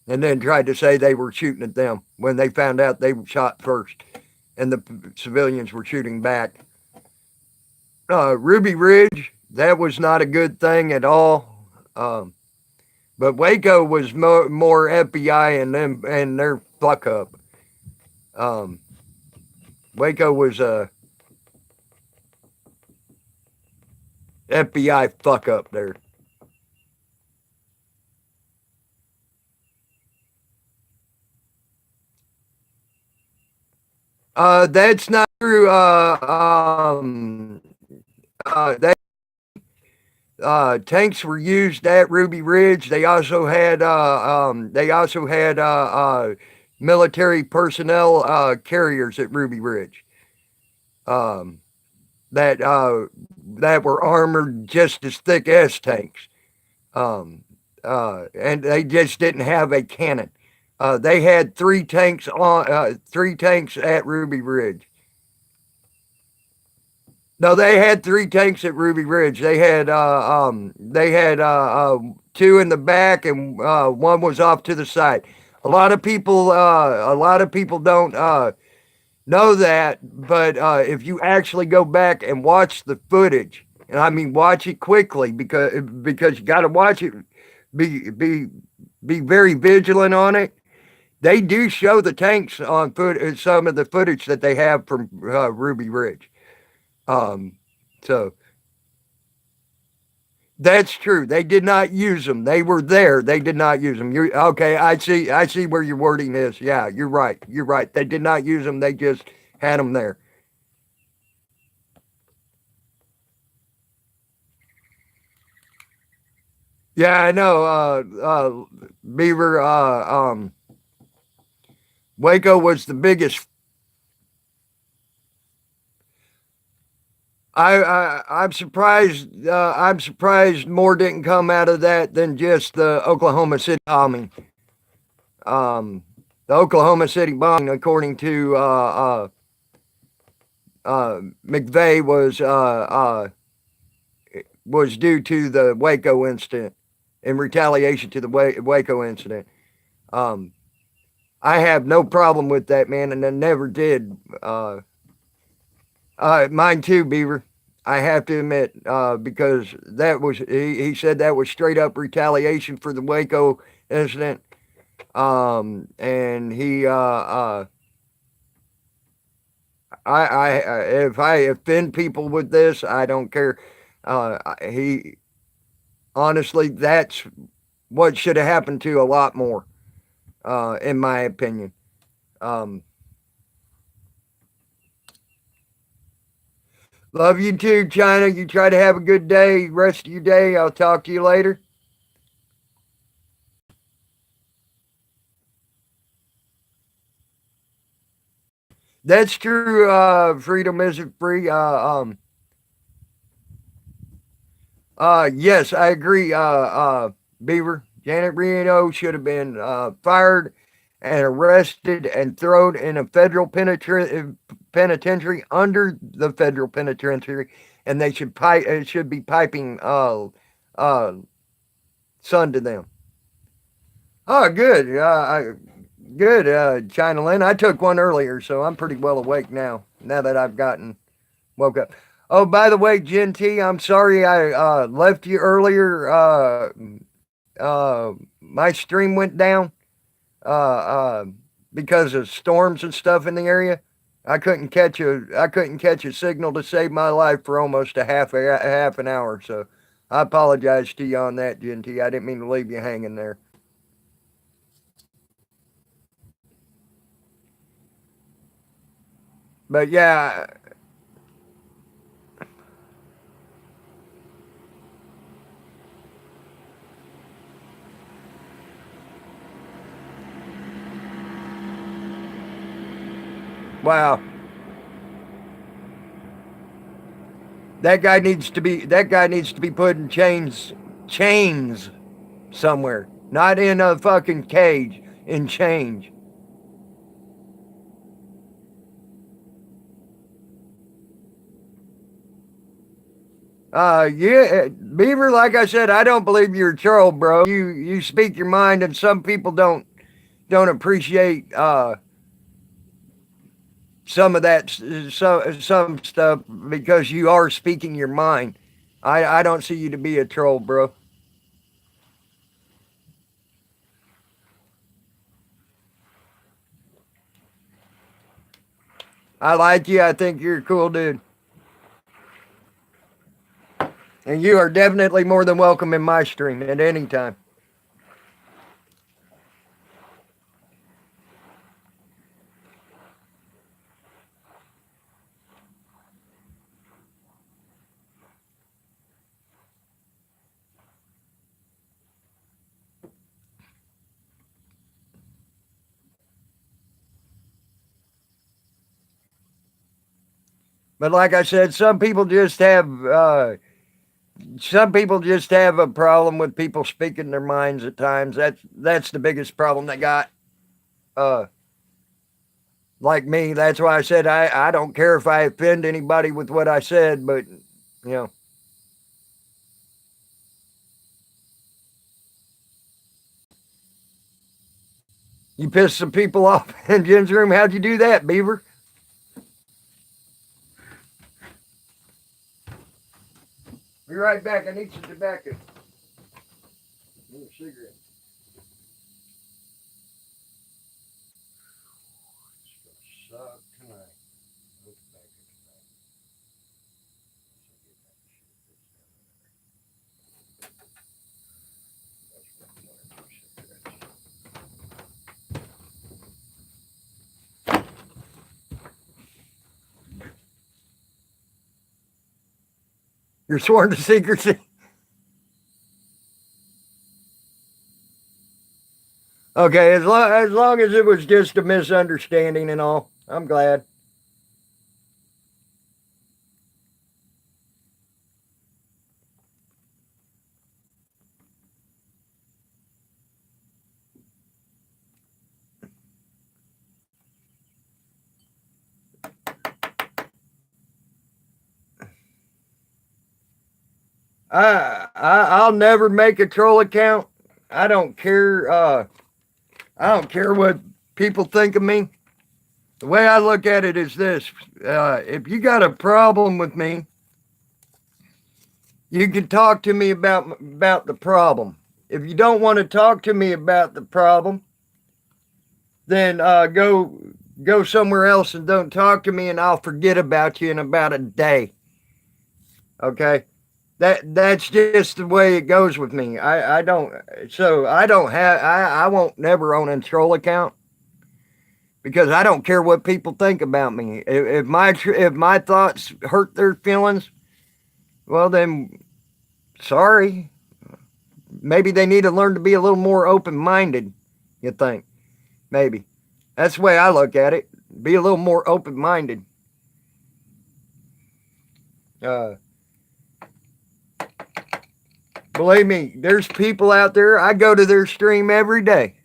and then tried to say they were shooting at them when they found out they were shot first, and the civilians were shooting back. Ruby Ridge, that was not a good thing at all. But Waco was more FBI and them and their fuck up. Um, Waco was a FBI fuck up there. That's not true. They tanks were used at Ruby Ridge. They also had military personnel carriers at Ruby Ridge. Um, that that were armored just as thick as tanks. Um, and they just didn't have a cannon. They had three tanks at Ruby Ridge. No, they had three tanks at Ruby Ridge. They had two in the back, and one was off to the side. A lot of people don't know that, but if you actually go back and watch the footage, and I mean watch it quickly because you got to watch it, be be be very vigilant on it. They do show the tanks on some of the footage that they have from Ruby Ridge. Um, so that's true. They did not use them. They were there. They did not use them. You okay? I see. I see where your wording is. Yeah, you're right. You're right. They did not use them. They just had them there. Yeah, I know. Beaver. Waco was the biggest. I'm surprised. I'm surprised more didn't come out of that than just the Oklahoma City bombing. Um, the Oklahoma City bombing, according to McVeigh, was due to the Waco incident in retaliation to the Waco incident. Um, I have no problem with that, man, and I never did. Mine too, Beaver. I have to admit, because he said that was straight up retaliation for the Waco incident. And if I offend people with this, I don't care. He honestly, that's what should have happened to a lot more, in my opinion. Um, Love you too, China. You try to have a good day, rest of your day. I'll talk to you later. That's true. Freedom isn't free. Yes, I agree. Beaver, Janet Reno should have been fired and arrested and thrown in a federal penitentiary under the federal penitentiary, and they should should be piping uh, sun to them. Oh, good. Good, China Lynn. I took one earlier, so I'm pretty well awake now. Now that I've gotten woke up. Oh, by the way, Gen T, I'm sorry I left you earlier. My stream went down uh, uh, because of storms and stuff in the area. I couldn't catch a signal to save my life for almost a half an hour. So I apologize to you on that, Gen T. I didn't mean to leave you hanging there. But yeah, wow, that guy needs to be put in chains somewhere, not in a fucking cage, in chains. Yeah, Beaver. Like I said, I don't believe you're a troll, bro. You speak your mind, and some people don't appreciate some of that some stuff because you are speaking your mind. I don't see you to be a troll, bro. I like you. I think you're a cool dude, and you are definitely more than welcome in my stream at any time. But like I said, some people just have a problem with people speaking their minds at times. That's the biggest problem they got. Uh, like me, that's why I said I don't care if I offend anybody with what I said, but you know, you pissed some people off in Jim's room. How'd you do that, Beaver? Be right back. I need some tobacco. Need a cigarette. It's gonna suck tonight. No tobacco tonight. You're sworn to secrecy. Okay, as long as it was just a misunderstanding and all, I'm glad. I'll never make a troll account. I don't care. I don't care what people think of me. The way I look at it is this: if you got a problem with me, you can talk to me about the problem. If you don't want to talk to me about the problem, then go somewhere else and don't talk to me, and I'll forget about you in about a day. Okay, that's just the way it goes with me. I don't so I don't have I won't never own a troll account because I don't care what people think about me. If my thoughts hurt their feelings, well then sorry. Maybe they need to learn to be a little more open minded. You think maybe that's the way I look at it. Be a little more open minded. Uh, Believe me, there's people out there. I go to their stream every day,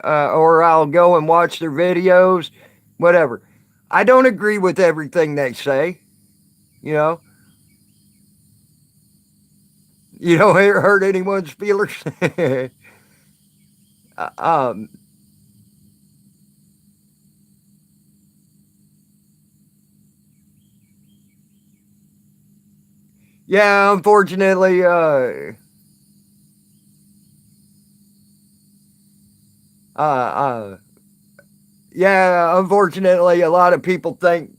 or I'll go and watch their videos, whatever. I don't agree with everything they say. You know, you don't hurt anyone's feelings. um, yeah, unfortunately, uh, yeah, unfortunately, a lot of people think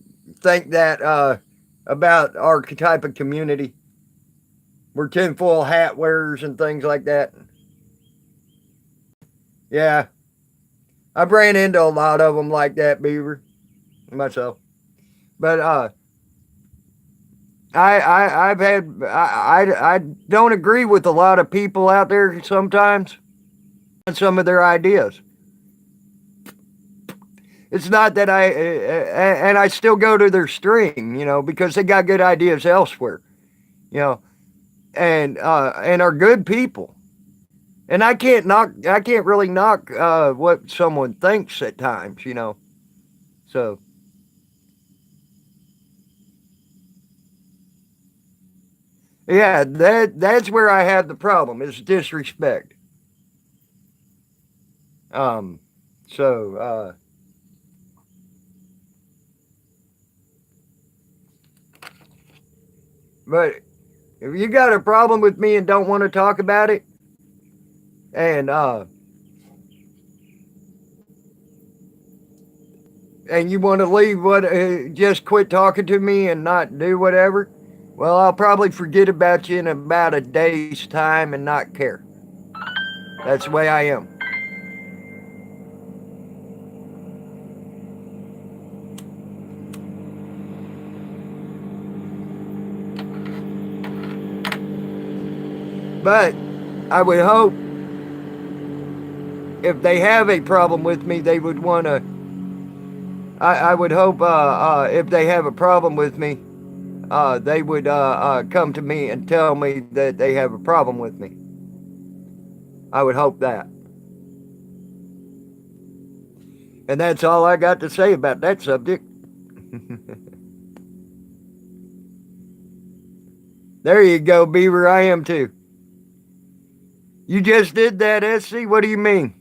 that about our type of community. We're tinfoil hat wearers and things like that. Yeah, I've ran into a lot of them like that, Beaver, myself. But I've had I don't agree with a lot of people out there sometimes on some of their ideas. It's not that and I still go to their stream, because they got good ideas elsewhere, you know, and are good people. And I can't really knock what someone thinks at times. So yeah, that's where I have the problem is disrespect. Um, so but if you got a problem with me and don't want to talk about it, and you want to leave, just quit talking to me and not do whatever, well, I'll probably forget about you in about a day's time and not care. That's the way I am. But I would hope if they have a problem with me, they would want to. I would hope if they have a problem with me, they would come to me and tell me that they have a problem with me. I would hope that. And that's all I got to say about that subject. There you go, Beaver. I am too. You just did that, SC? What do you mean?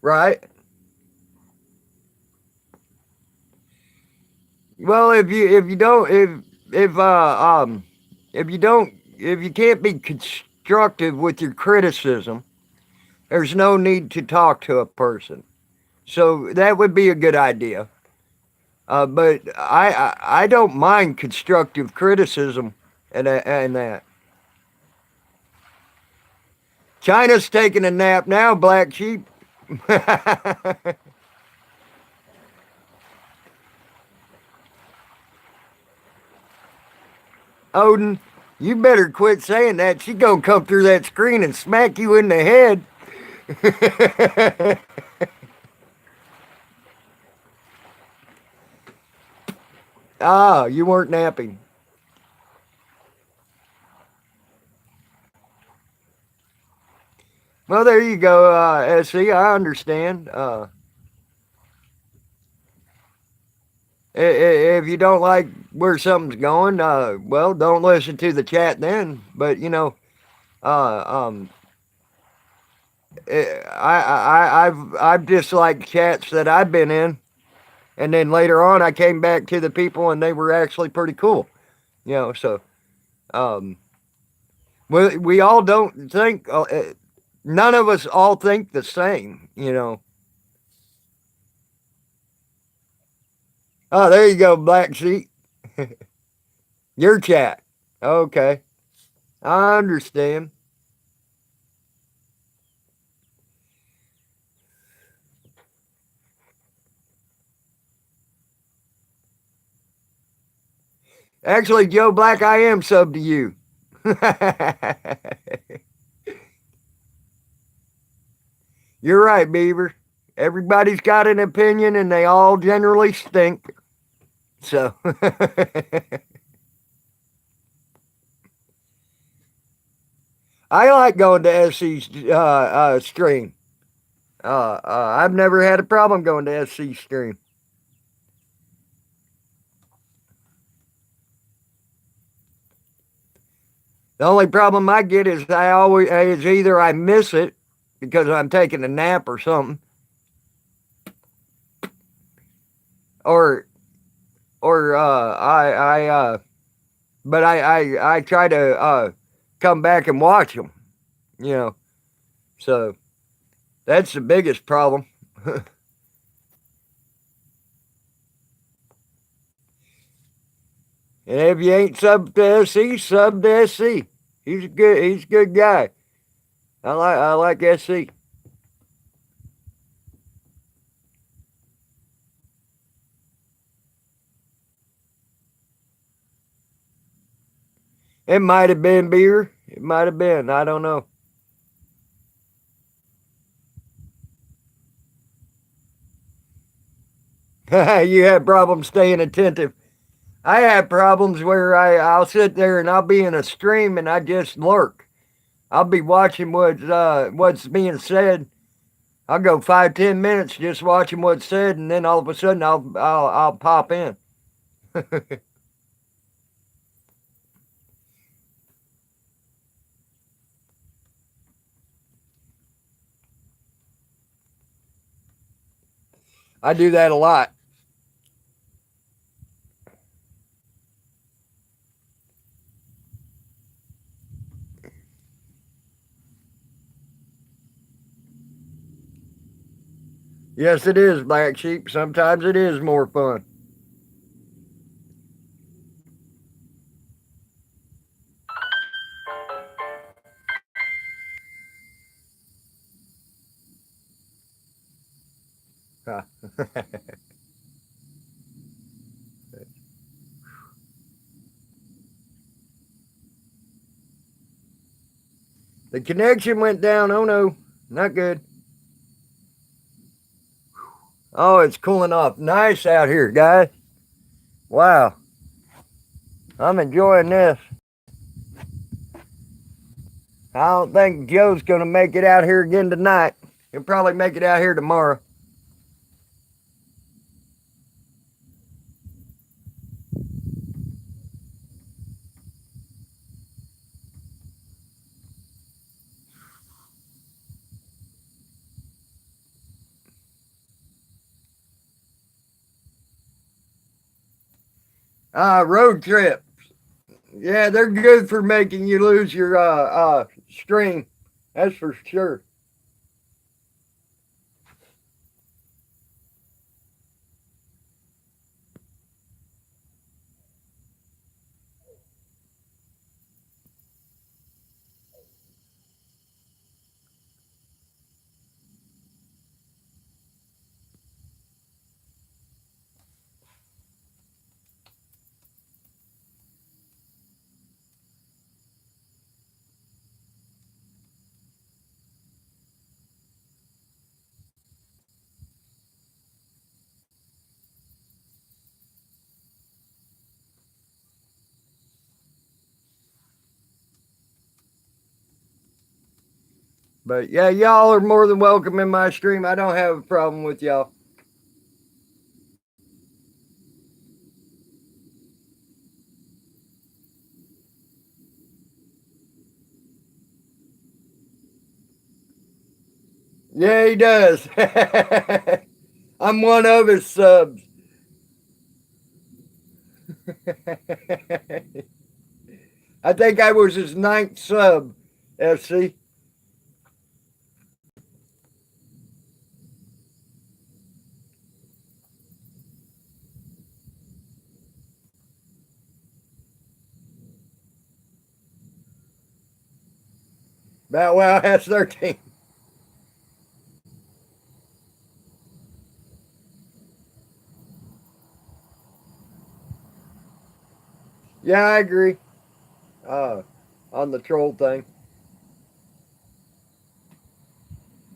Right? Well, if you don't if you can't be constructive with your criticism, there's no need to talk to a person. So that would be a good idea. But I don't mind constructive criticism and that. China's taking a nap now, Black Sheep. Odin, you better quit saying that. She gonna come through that screen and smack you in the head. Ah, you weren't napping. Well, there you go, SC. I understand. If you don't like where something's going, well, don't listen to the chat then. But uh, um, I've disliked chats that I've been in, and then later on I came back to the people and they were actually pretty cool. So um, we all don't think. None of us all think the same. Oh, there you go, Black Sheep. Your chat. Okay, I understand. Actually, Joe Black, I am sub to you. You're right, Beaver. Everybody's got an opinion and they all generally stink. So I like going to SC's stream. I've never had a problem going to SC's stream. The only problem I get is I always is either I miss it because I'm taking a nap or something, or but I try to come back and watch them. You know, so that's the biggest problem. And if you ain't sub to SC, sub to SC. He's a good guy. I like SC. It might have been beer. It might have been. I don't know. You have problems staying attentive. I have problems where I'll sit there and I'll be in a stream and I just lurk. I'll be watching what's being said. I'll go 5-10 minutes just watching what's said, and then all of a sudden I'll pop in. I do that a lot. Yes, it is, Black Sheep. Sometimes it is more fun. The connection went down. Oh no, not good. Oh, it's cooling off. Nice out here, guys. Wow. I'm enjoying this. I don't think Joe's going to make it out here again tonight. He'll probably make it out here tomorrow. Road trips. Yeah, they're good for making you lose your stream. That's for sure. But yeah, y'all are more than welcome in my stream. I don't have a problem with y'all. Yeah, he does. I'm one of his subs. I think I was his 9th sub, FC. Bow Wow has 13. Yeah, I agree. On the troll thing.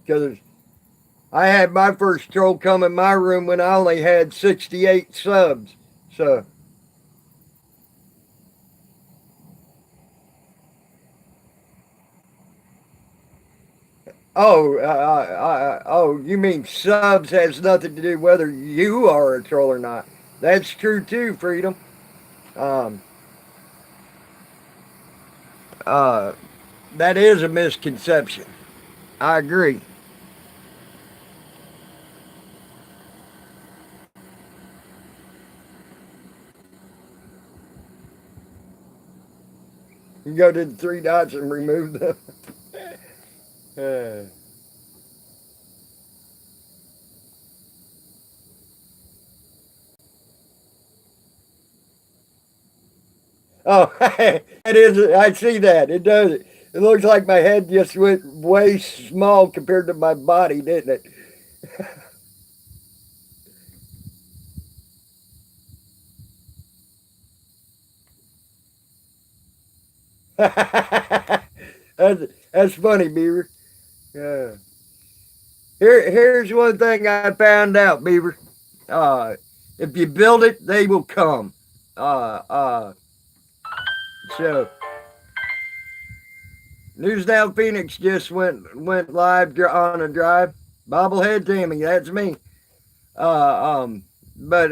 Because I had my first troll come in my room when I only had 68 subs. So, you mean subs has nothing to do whether you are a troll or not. That's true too, Freedom. Um, uh, that is a misconception. I agree. You go to the 3 dots and remove them. uh, oh, it is. I see that. It does. It looks like my head just went way small compared to my body, didn't it? That's funny, Beaver. Yeah. Here's one thing I found out, Beaver. Uh, if you build it, they will come. Uh, uh, so News Now Phoenix just went live on a drive. Bobblehead Tammy, that's me. Uh, um, but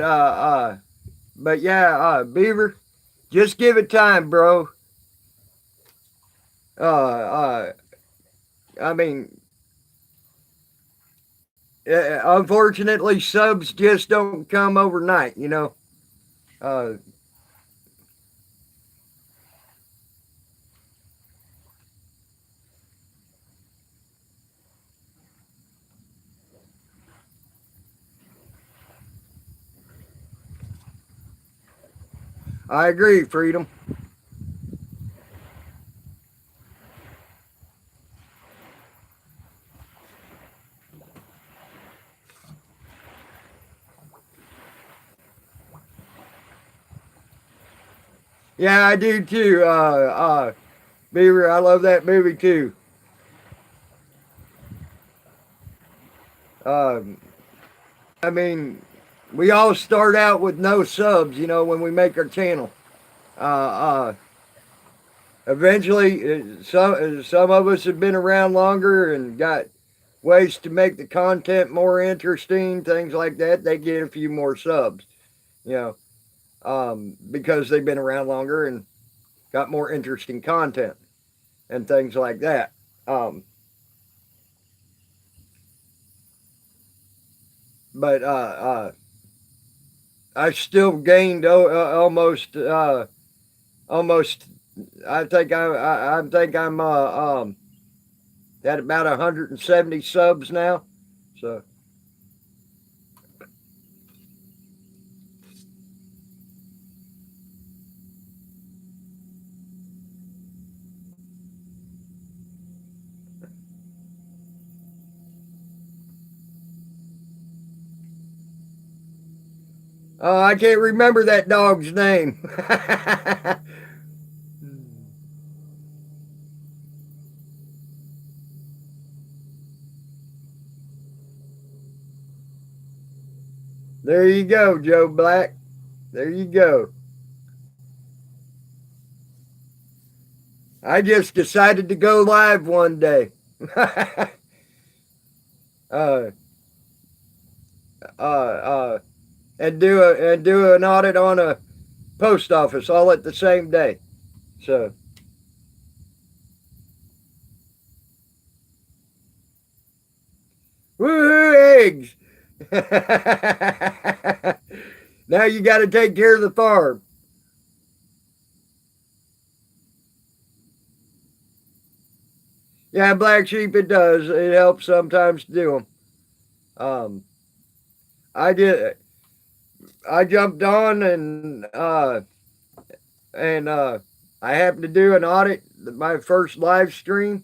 yeah, Beaver, just give it time, bro. Uh, uh, I mean, unfortunately, subs just don't come overnight. Uh, I agree, Freedom. Yeah, I do too. Beaver, I love that movie too. Um, I mean, we all start out with no subs, when we make our channel. Uh, uh, Eventually, some of us have been around longer and got ways to make the content more interesting, things like that. They get a few more subs, because they've been around longer and got more interesting content and things like that. But I still gained almost. I think I'm at about 170 subs now. So. Oh, I can't remember that dog's name. There you go, Joe Black. There you go. I just decided to go live one day. uh, uh, and do an audit on a post office all at the same day. So. Woohoo, eggs! Now you got to take care of the farm. Yeah, black sheep, it does. It helps sometimes to do them. I did. I jumped on and I happened to do an audit, my first live stream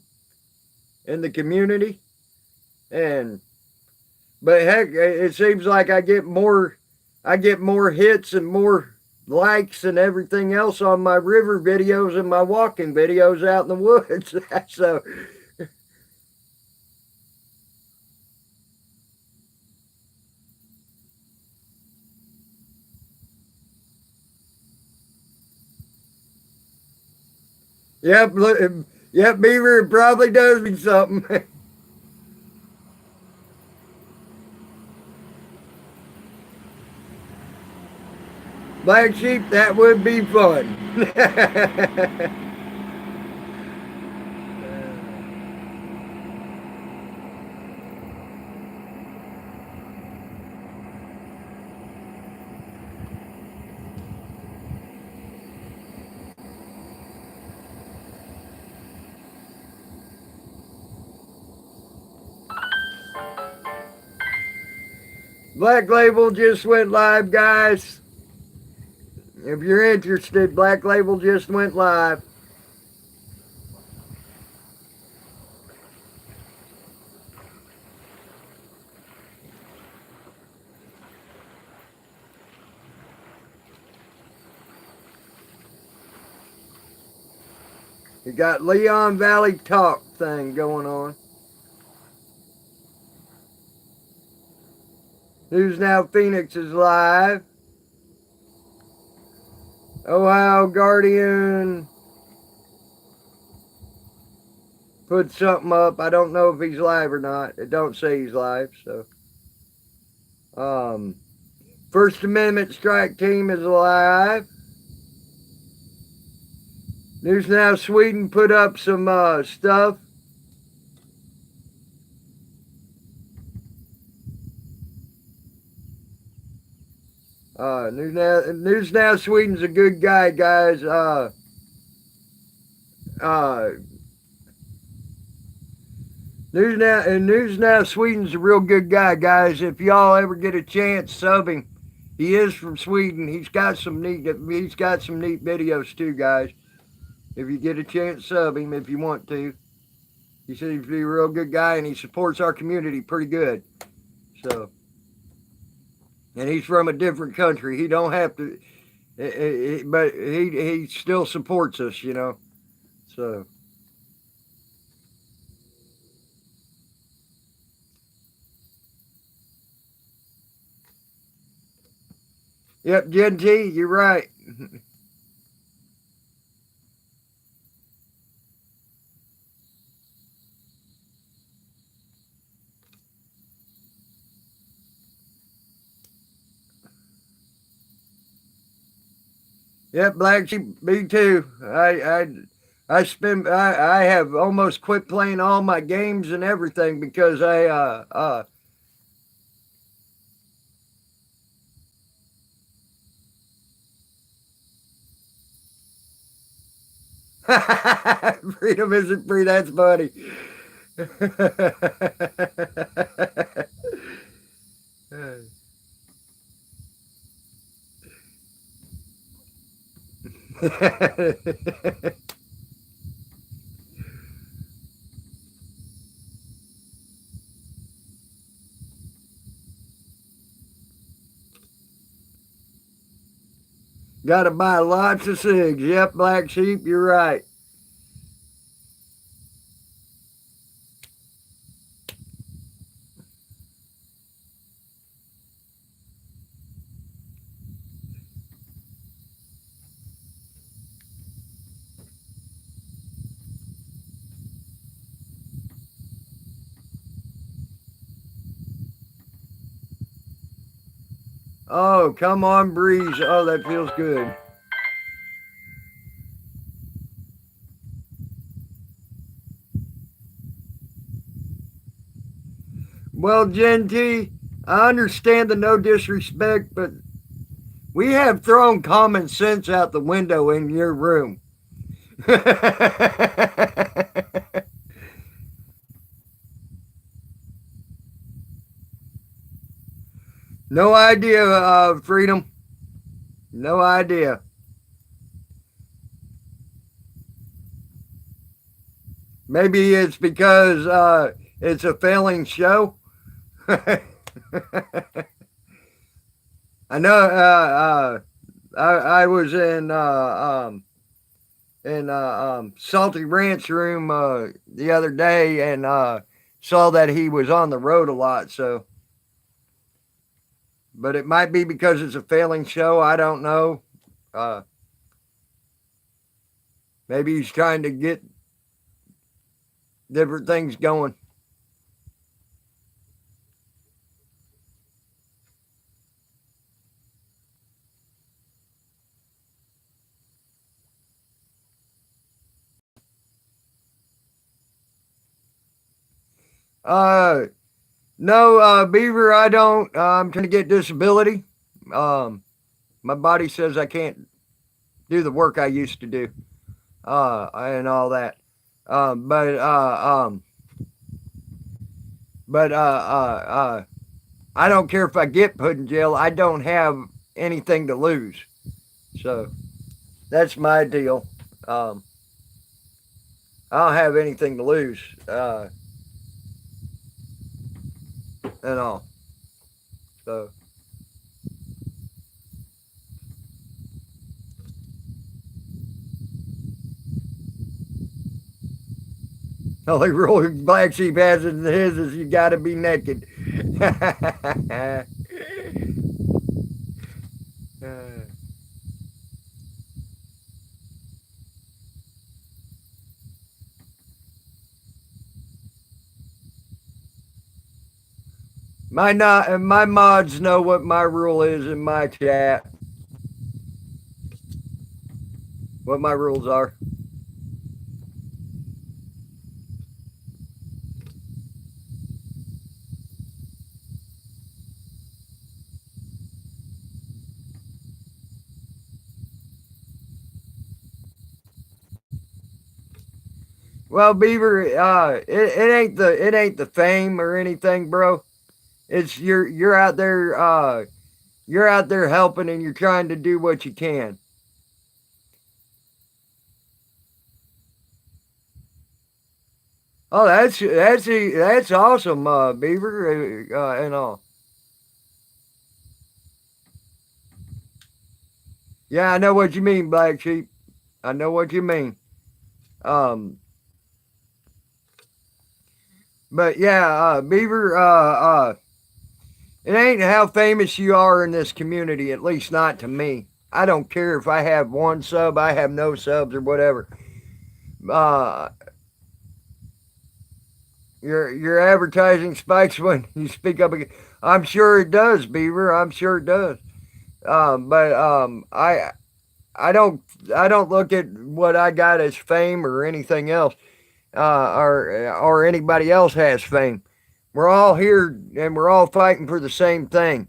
in the community, and but heck, it seems like I get more hits and more likes and everything else on my river videos and my walking videos out in the woods. So. Yep, yep, Beaver probably does me something. Black sheep, that would be fun. Black Label just went live, guys. If you're interested, Black Label just went live. You got Leon Valley Talk thing going on. News Now Phoenix is live. Ohio Guardian put something up. I don't know if he's live or not. It don't say he's live, so. First Amendment Strike Team is live. News Now Sweden put up some stuff. News Now Sweden's a good guy, guys. News Now Sweden's a real good guy, guys. If y'all ever get a chance, sub him. He is from Sweden. He's got some neat videos too, guys. If you get a chance, sub him if you want to. He seems to be a real good guy, and he supports our community pretty good. So, and he's from a different country. He don't have to, but he still supports us, So. Yep, Gen T, you're right. Yep, Black Sheep, me too. I have almost quit playing all my games and everything because freedom isn't free. That's funny. Got to buy lots of cigs. Yep, Black Sheep, you're right. Oh, come on, breeze. Oh, that feels good. Well, Gen T, I understand the no disrespect, but we have thrown common sense out the window in your room. No idea, Freedom. No idea. Maybe it's because it's a failing show. I know. I was in Salty Ranch room the other day and saw that he was on the road a lot. So, but it might be because it's a failing show. I don't know. Uh, Maybe he's trying to get different things going. Uh, no, Beaver, I don't. I'm trying to get disability. Um, my body says I can't do the work I used to do, and all that. Um, but uh, um, but I don't care if I get put in jail. I don't have anything to lose, so that's my deal. Um, I don't have anything to lose, and all. So the only rule Black Sheep has in his is you got to be naked. My mods know what my rule is in my chat. What my rules are. Well, Beaver, it ain't the fame or anything, bro. It's you're out there helping and you're trying to do what you can. Oh, that's awesome, Beaver, and all. Yeah, I know what you mean, Black Sheep. I know what you mean. Um, but yeah, Beaver, It ain't how famous you are in this community, at least not to me. I don't care if I have one sub, I have no subs, or whatever. Uh, your advertising spikes when you speak up again. I'm sure it does, Beaver. I'm sure it does. But I don't I don't look at what I got as fame or anything else, or anybody else has fame. We're all here and we're all fighting for the same thing,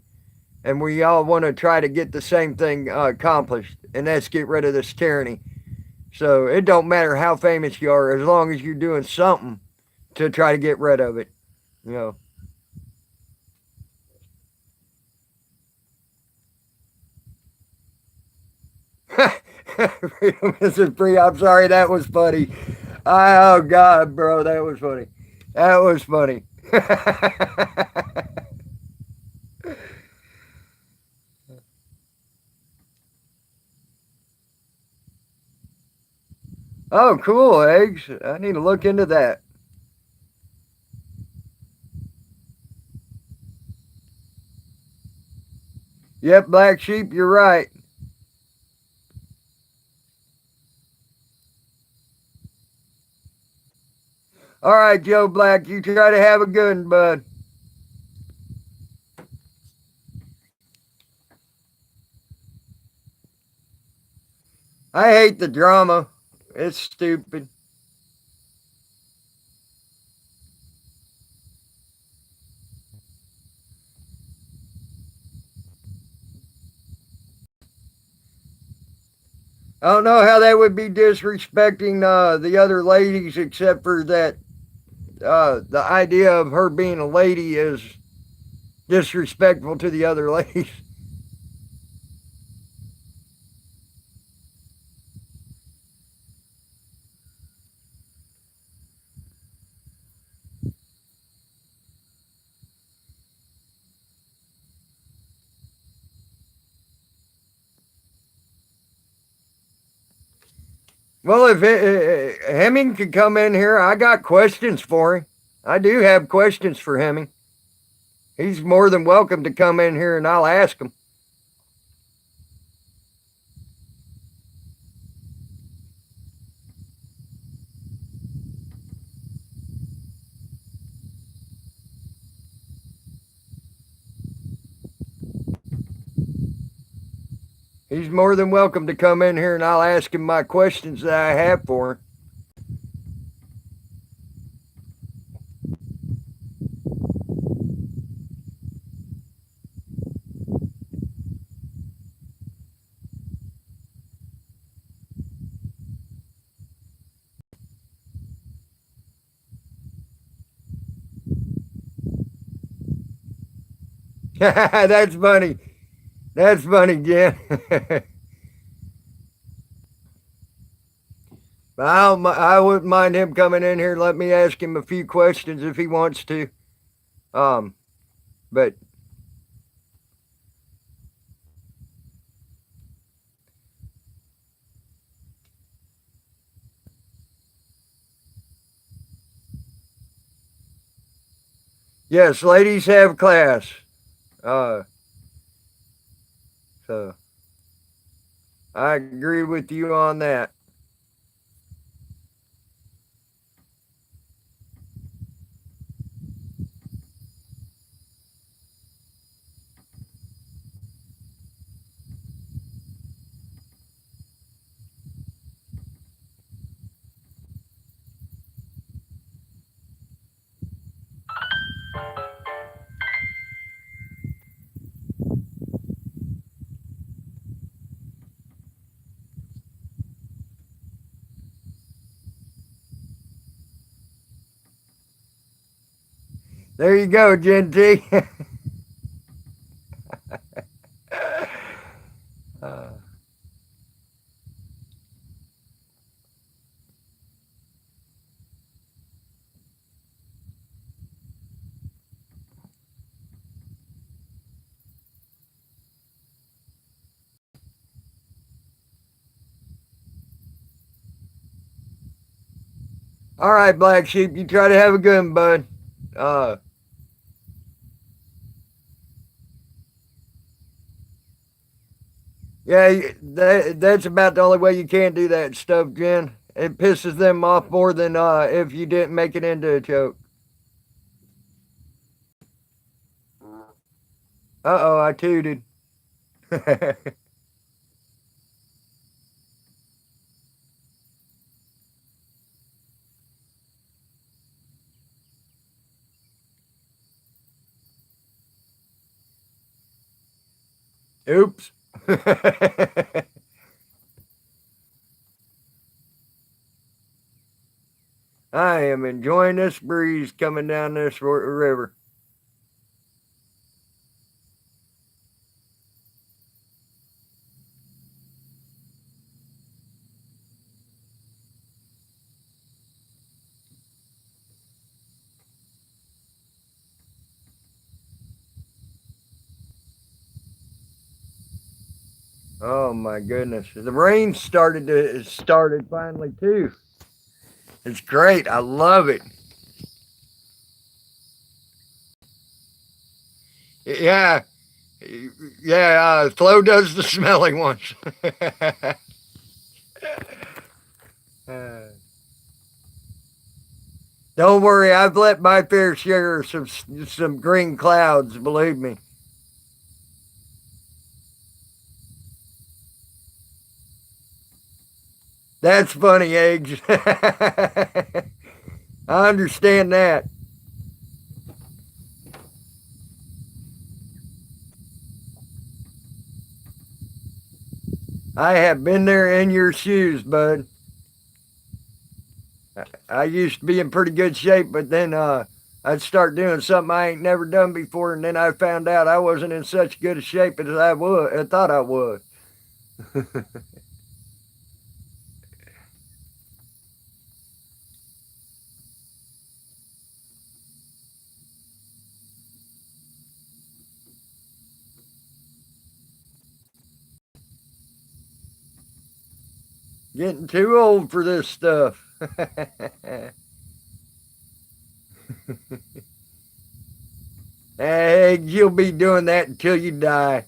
and we all want to try to get the same thing accomplished, and that's get rid of this tyranny. So it don't matter how famous you are, as long as you're doing something to try to get rid of it. You know. Freedom isn't free. I'm sorry, that was funny. Oh God, bro, that was funny. That was funny. Oh, cool, eggs. I need to look into that. Yep, Black Sheep, you're right. All right, Joe Black, you try to have a good one, bud. I hate the drama. It's stupid. I don't know how that would be disrespecting the other ladies, except for that the idea of her being a lady is disrespectful to the other ladies. Well, if Hemming could come in here, I got questions for him. I do have questions for Hemming. He's more than welcome to come in here and I'll ask him. He's more than welcome to come in here and I'll ask him my questions that I have for him. That's funny. That's funny, Jen. I wouldn't mind him coming in here. Let me ask him a few questions if he wants to. Um, but yes, ladies have class. Uh, so I agree with you on that. There you go, Gen T. uh, all right, Black Sheep, you try to have a good one, bud. Uh, Yeah, that's about the only way you can do that stuff, Jen. It pisses them off more than if you didn't make it into a choke. Uh-oh, I tooted. Oops. I am enjoying this breeze coming down this river. Oh my goodness. The rain started finally too. It's great. I love it. Yeah. Yeah, Flo does the smelly ones. Uh, don't worry, I've let my fair share of some green clouds, believe me. That's funny, Eggs. I understand that. I have been there in your shoes, bud. I used to be in pretty good shape, but then I'd start doing something I ain't never done before, and then I found out I wasn't in such good a shape as I thought I was. Getting too old for this stuff. Hey, you'll be doing that until you die.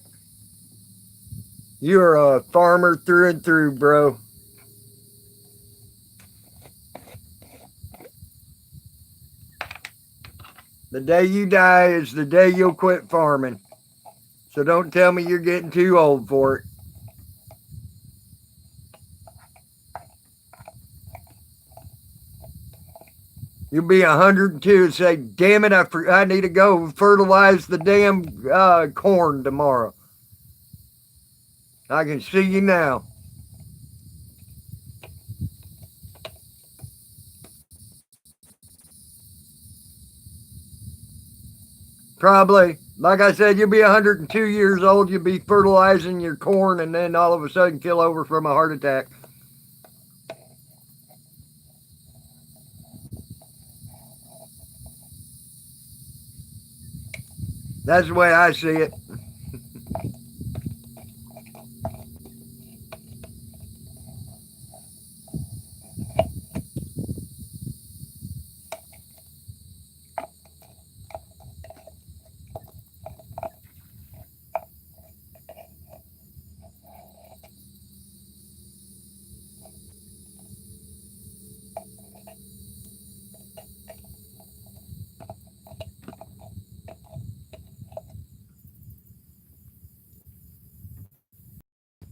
You're a farmer through and through, bro. The day you die is the day you'll quit farming. So don't tell me you're getting too old for it. You'll be 102 and say, damn it, I need to go fertilize the damn corn tomorrow. I can see you now. Probably. Like I said, you'll be 102 years old. You'll be fertilizing your corn and then all of a sudden kill over from a heart attack. That's the way I see it.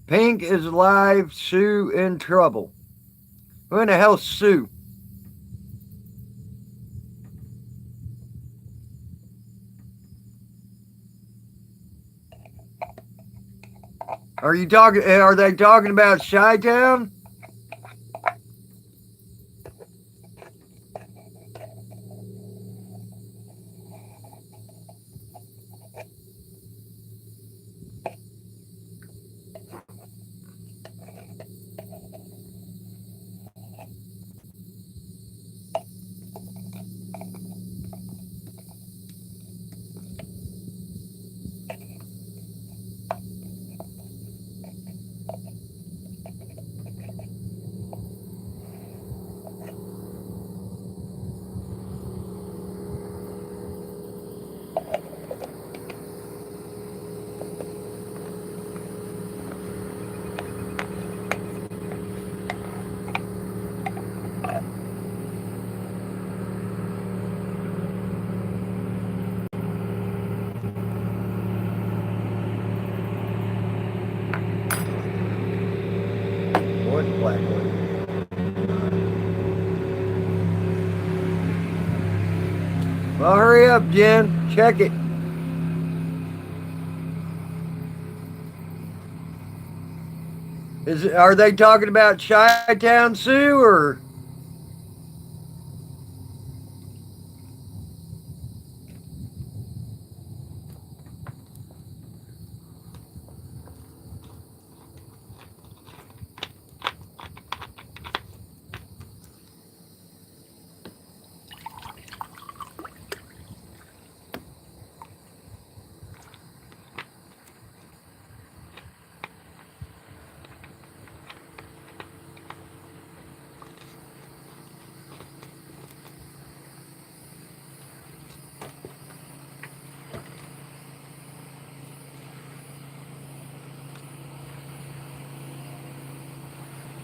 Pink is live. Sue in trouble. Who in the hell's Sue? Are you talking? Are they talking about Chi-Town? What's Blackwood? Well, hurry up, Jen. Check it. Are they talking about Chi-Town Sue or?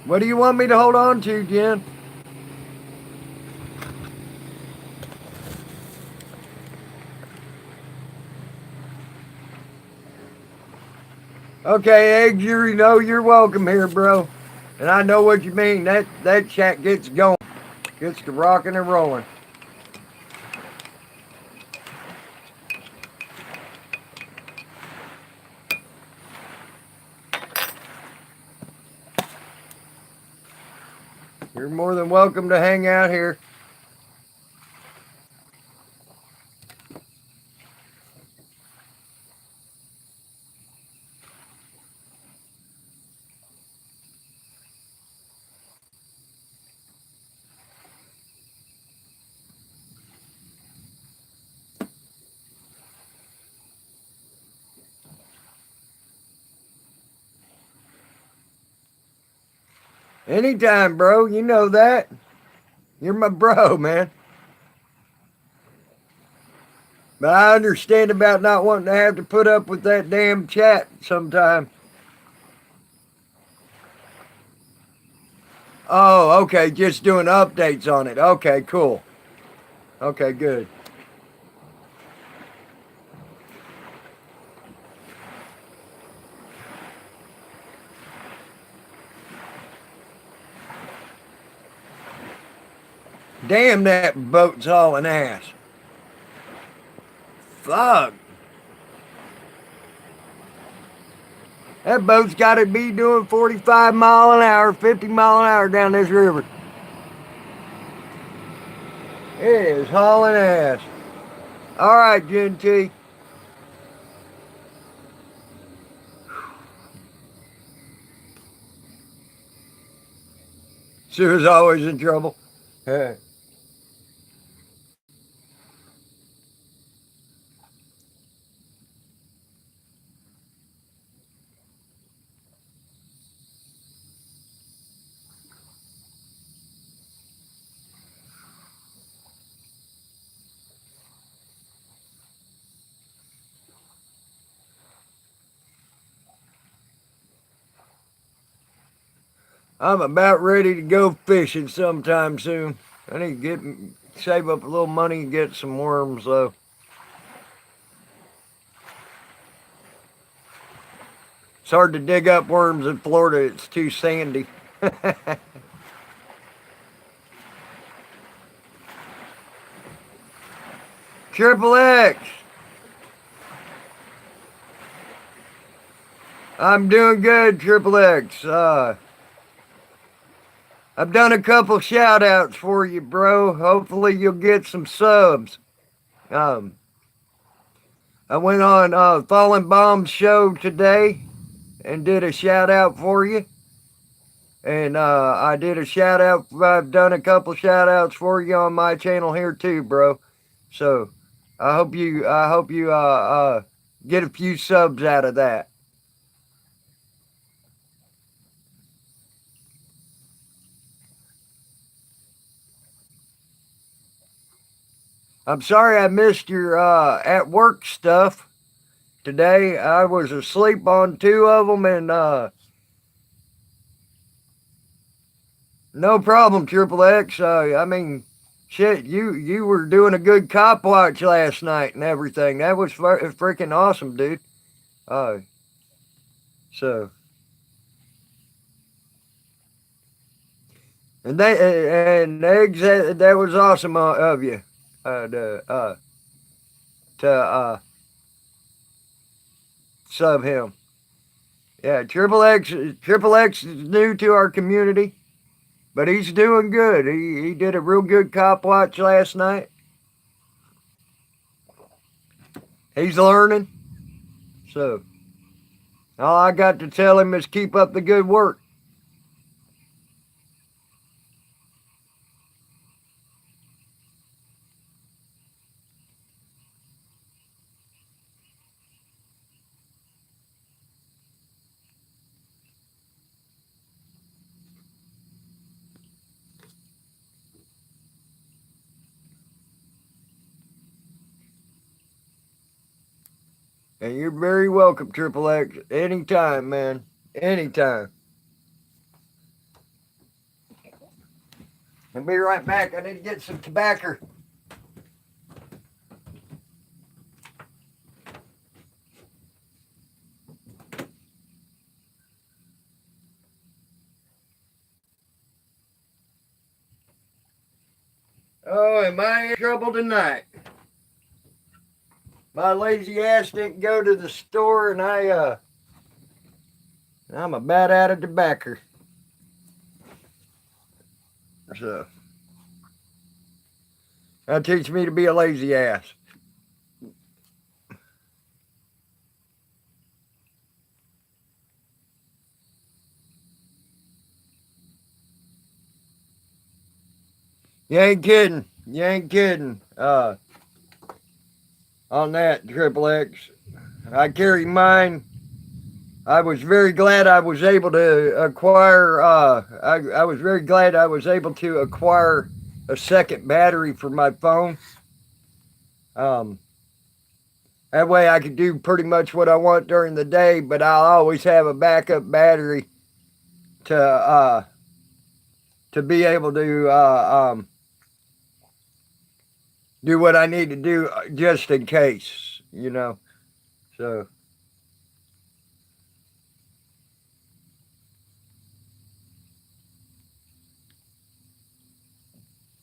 What do you want me to hold on to, Jen? Okay, Eggs, you know you're welcome here, bro. And I know what you mean. That chat gets going. Gets to rocking and rolling. You're more than welcome to hang out here. Anytime, bro. You know that. You're my bro, man. But I understand about not wanting to have to put up with that damn chat sometime. Oh, okay. Just doing updates on it. Okay, cool. Okay, good. Damn, that boat's hauling ass. Fuck. That boat's got to be doing 45 mile an hour, 50 mile an hour down this river. It is hauling ass. All right, Jen T. Sue's always in trouble. I'm about ready to go fishing sometime soon. I need to save up a little money and get some worms though. It's hard to dig up worms in Florida. It's too sandy. Triple X. I'm doing good, Triple X. I've done a couple shout outs for you, bro. Hopefully you'll get some subs. I went on Fallen Bomb's show today and did a shout out for you. And I did a shout out. I've done a couple shout outs for you on my channel here too, bro. So I hope you get a few subs out of that. I'm sorry I missed your at work stuff today. I was asleep on two of them, and No problem, Triple X. I mean, shit, you were doing a good cop watch last night and everything. That was freaking awesome, dude. Uh, so and and eggs that was awesome of you. To to sub him. Yeah, Triple X is new to our community, but he's doing good. He did a real good cop watch last night. He's learning. So all I got to tell him is keep up the good work. And you're very welcome, Triple X. Anytime, man. Anytime. I'll be right back. I need to get some tobacco. Oh, am I in trouble tonight? My lazy ass didn't go to the store, and I'm about out of tobacco. So that teach me to be a lazy ass. You ain't kidding. You ain't kidding. On that, Triple X. I carry mine. I was very glad I was able to acquire. I was very glad I was able to acquire a second battery for my phone. That way I could do pretty much what I want during the day, but I'll always have a backup battery to be able to do what I need to do just in case, you know. So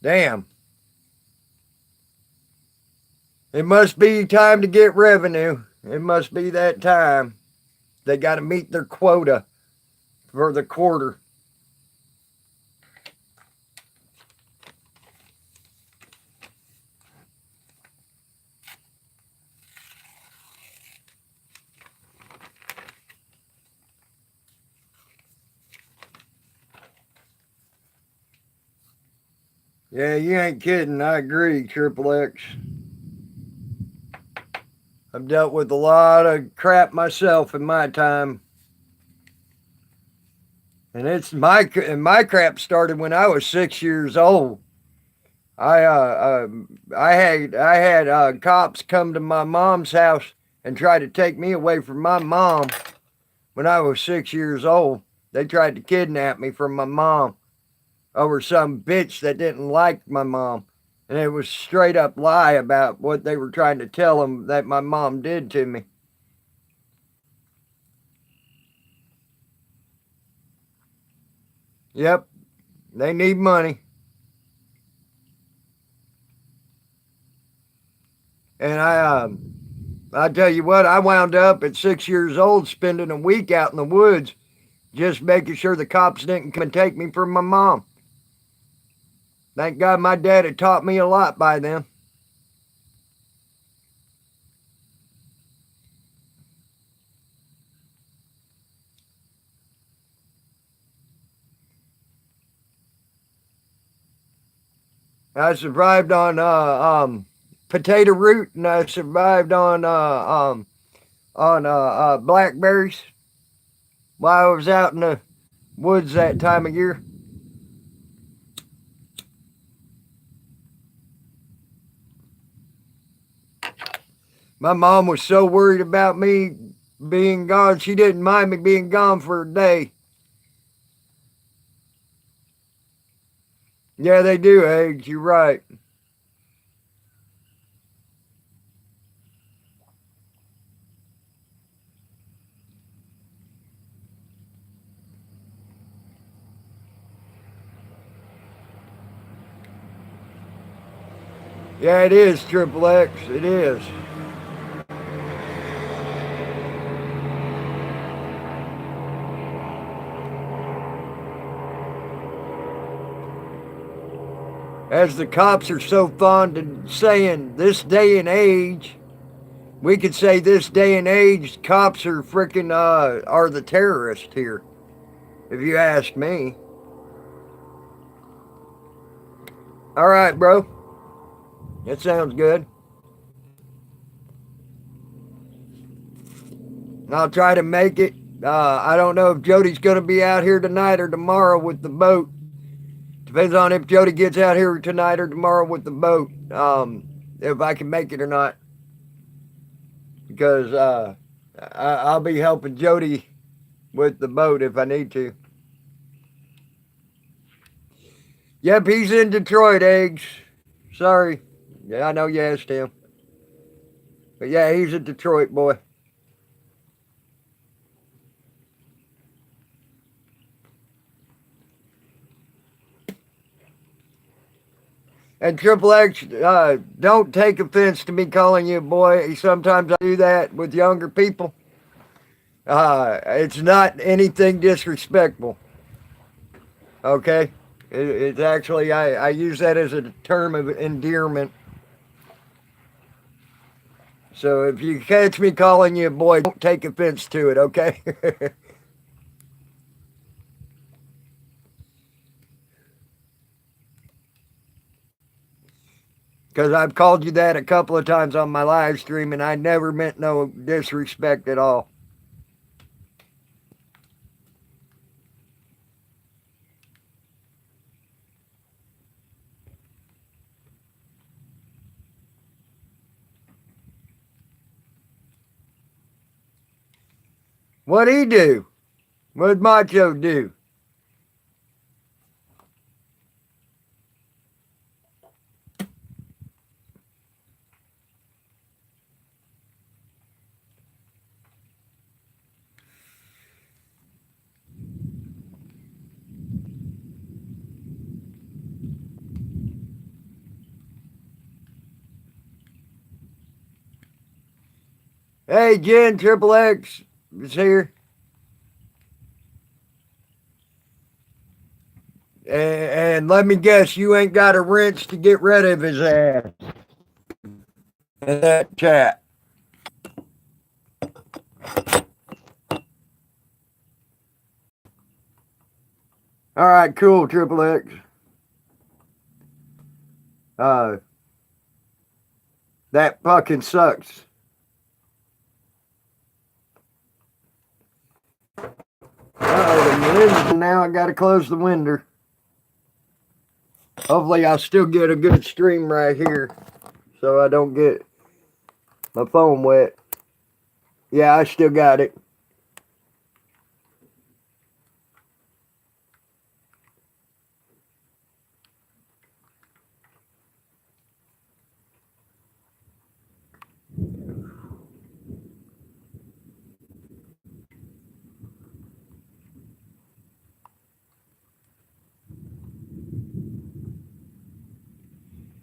damn. It must be time to get revenue. It must be that time. They got to meet their quota for the quarter. Yeah, you ain't kidding. I agree, Triple X. I've dealt with a lot of crap myself in my time. And my crap started when I was 6 years old. I had cops come to my mom's house and try to take me away from my mom when I was 6 years old. They tried to kidnap me from my mom over some bitch that didn't like my mom. And it was straight up lie about what they were trying to tell them that my mom did to me. Yep, they need money. And I tell you what, I wound up at 6 years old spending a week out in the woods just making sure the cops didn't come and take me from my mom. Thank God my dad had taught me a lot by then. I survived on potato root, and I survived on blackberries while I was out in the woods that time of year. My mom was so worried about me being gone, she didn't mind me being gone for a day. Yeah, they do, Eggs. You're right. Yeah, it is, Triple X. It is. As the cops are so fond of saying this day and age, we could say this day and age, cops are freaking are the terrorists here, if you ask me. All right, bro. That sounds good. I'll try to make it. I don't know if Jody's going to be out here tonight or tomorrow with the boat. Depends on if Jody gets out here tonight or tomorrow with the boat. If I can make it or not, because I'll be helping Jody with the boat if I need to. Yep, he's in Detroit, Eggs. Sorry. Yeah, I know you asked him. But yeah, he's a Detroit boy. And Triple X, don't take offense to me calling you a boy. Sometimes I do that with younger people. It's not anything disrespectful. Okay? It's actually, I use that as a term of endearment. So if you catch me calling you a boy, don't take offense to it, okay? Because I've called you that a couple of times on my live stream, and I never meant no disrespect at all. What'd he do? What'd Macho do? Hey, Jen, Triple X is here. And let me guess, you ain't got a wrench to get rid of his ass in that chat. All right, cool, Triple X. Uh, that fucking sucks. The now I gotta close the window. Hopefully I'll still get a good stream right here so I don't get my phone wet. Yeah, I still got it.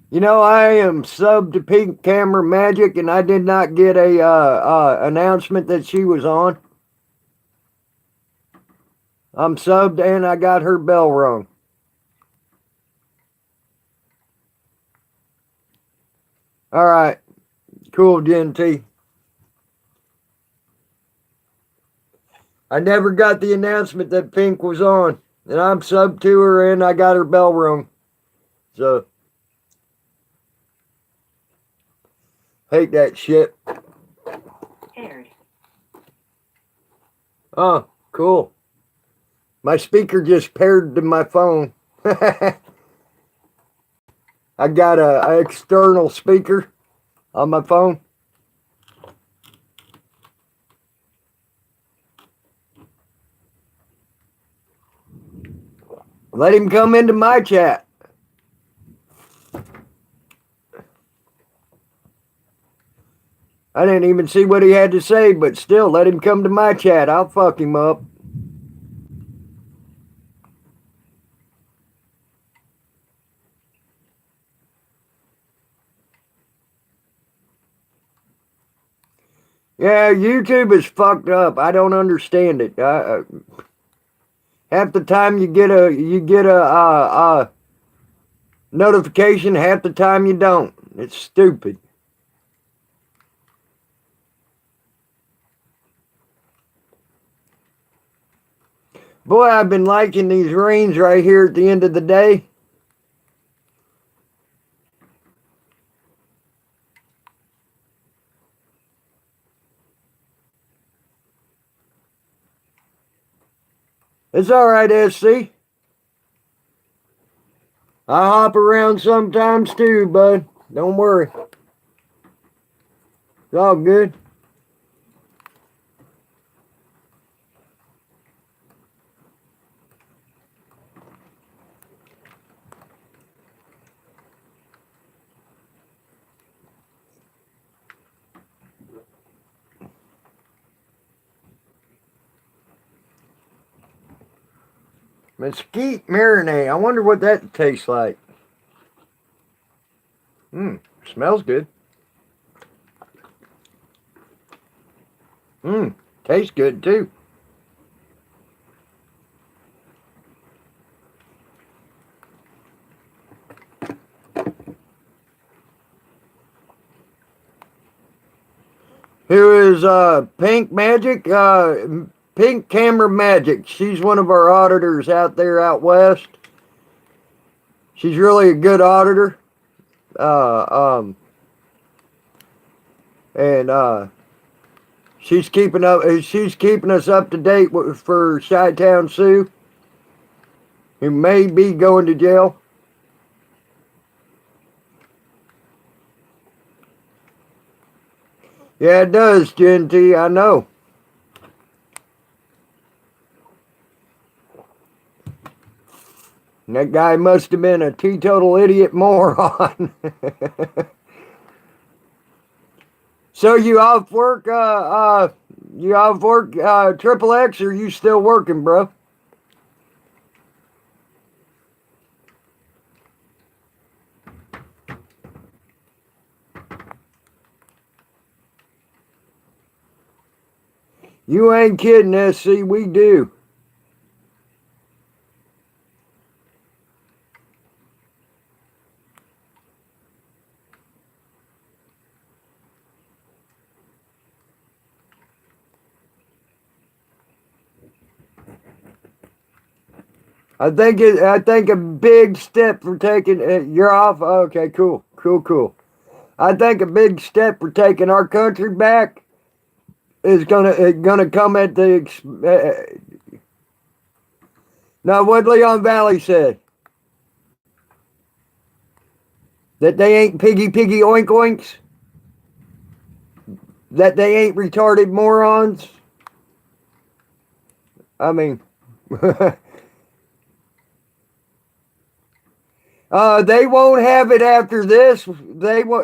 You know, I am sub to Pink Camera Magic, and I did not get a announcement that she was on. I'm subbed, and I got her bell rung. All right, cool, Gen T. I never got the announcement that Pink was on, and I'm sub to her, and I got her bell rung. So, hate that shit. Paired. Oh, cool. My speaker just paired to my phone. I got a external speaker on my phone. Let him come into my chat. I didn't even see what he had to say, but still, let him come to my chat. I'll fuck him up. Yeah, YouTube is fucked up. I don't understand it. Half the time you get a notification, half the time you don't. It's stupid. Boy, I've been liking these rains right here at the end of the day. It's all right, SC. I hop around sometimes too, bud. Don't worry. It's all good. Mesquite marinade. I wonder what that tastes like. Smells good. Tastes good too. Who is Pink Magic? Pink Camera Magic. She's one of our auditors out there out west. She's really a good auditor. She's keeping us up to date for Chi-Town Sue, who may be going to jail. Yeah, it does, Gen T, I know. That guy must have been a teetotal idiot moron. So you off work, Triple X, or you still working, bro? You ain't kidding, SC, we do. I think a big step for taking you're off. Okay, cool. I think a big step for taking our country back is gonna come at the. Now, what Leon Valley said, that they ain't piggy oink oinks, that they ain't retarded morons. I mean. They won't have it after this. They will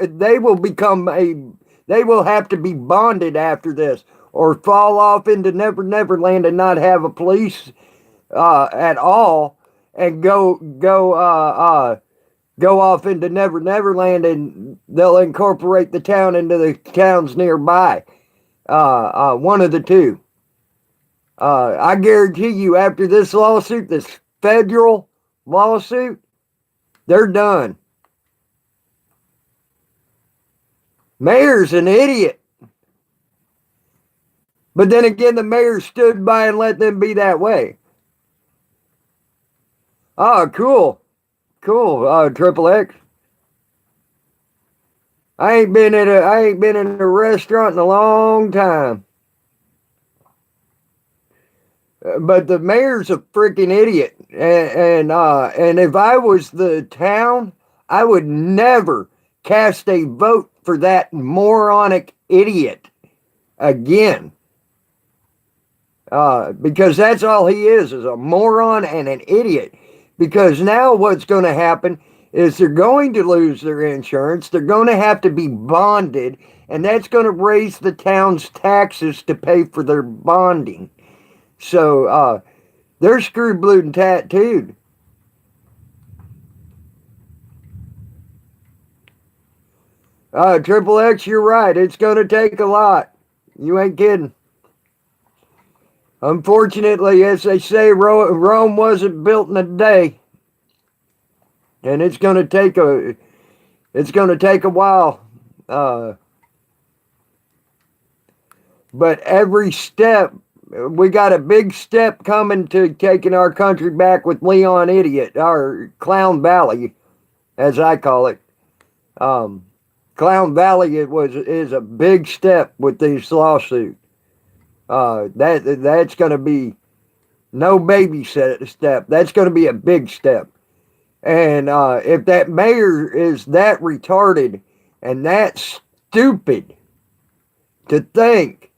have to be bonded after this, or fall off into Never Land and not have a police at all, and go off into Never Land, and they'll incorporate the town into the towns nearby. One of the two. I guarantee you, after this lawsuit, this federal lawsuit, they're done. Mayor's an idiot. But then again, the mayor stood by and let them be that way. Oh, cool. Triple X. I ain't been in a restaurant in a long time. But the mayor's a freaking idiot, and if I was the town, I would never cast a vote for that moronic idiot again, because that's all he is a moron and an idiot. Because now what's going to happen is they're going to lose their insurance. They're going to have to be bonded, and that's going to raise the town's taxes to pay for their bonding. So they're screwed, blued, and tattooed. Triple X, you're right. It's going to take a lot. You ain't kidding. Unfortunately, as they say, Rome wasn't built in a day, and it's going to take a while. But every step, we got a big step coming to taking our country back with Leon Idiot, our Clown Valley, as I call it. Clown Valley is a big step with this lawsuit. That's going to be no baby step. That's going to be a big step. And if that mayor is that retarded and that stupid to think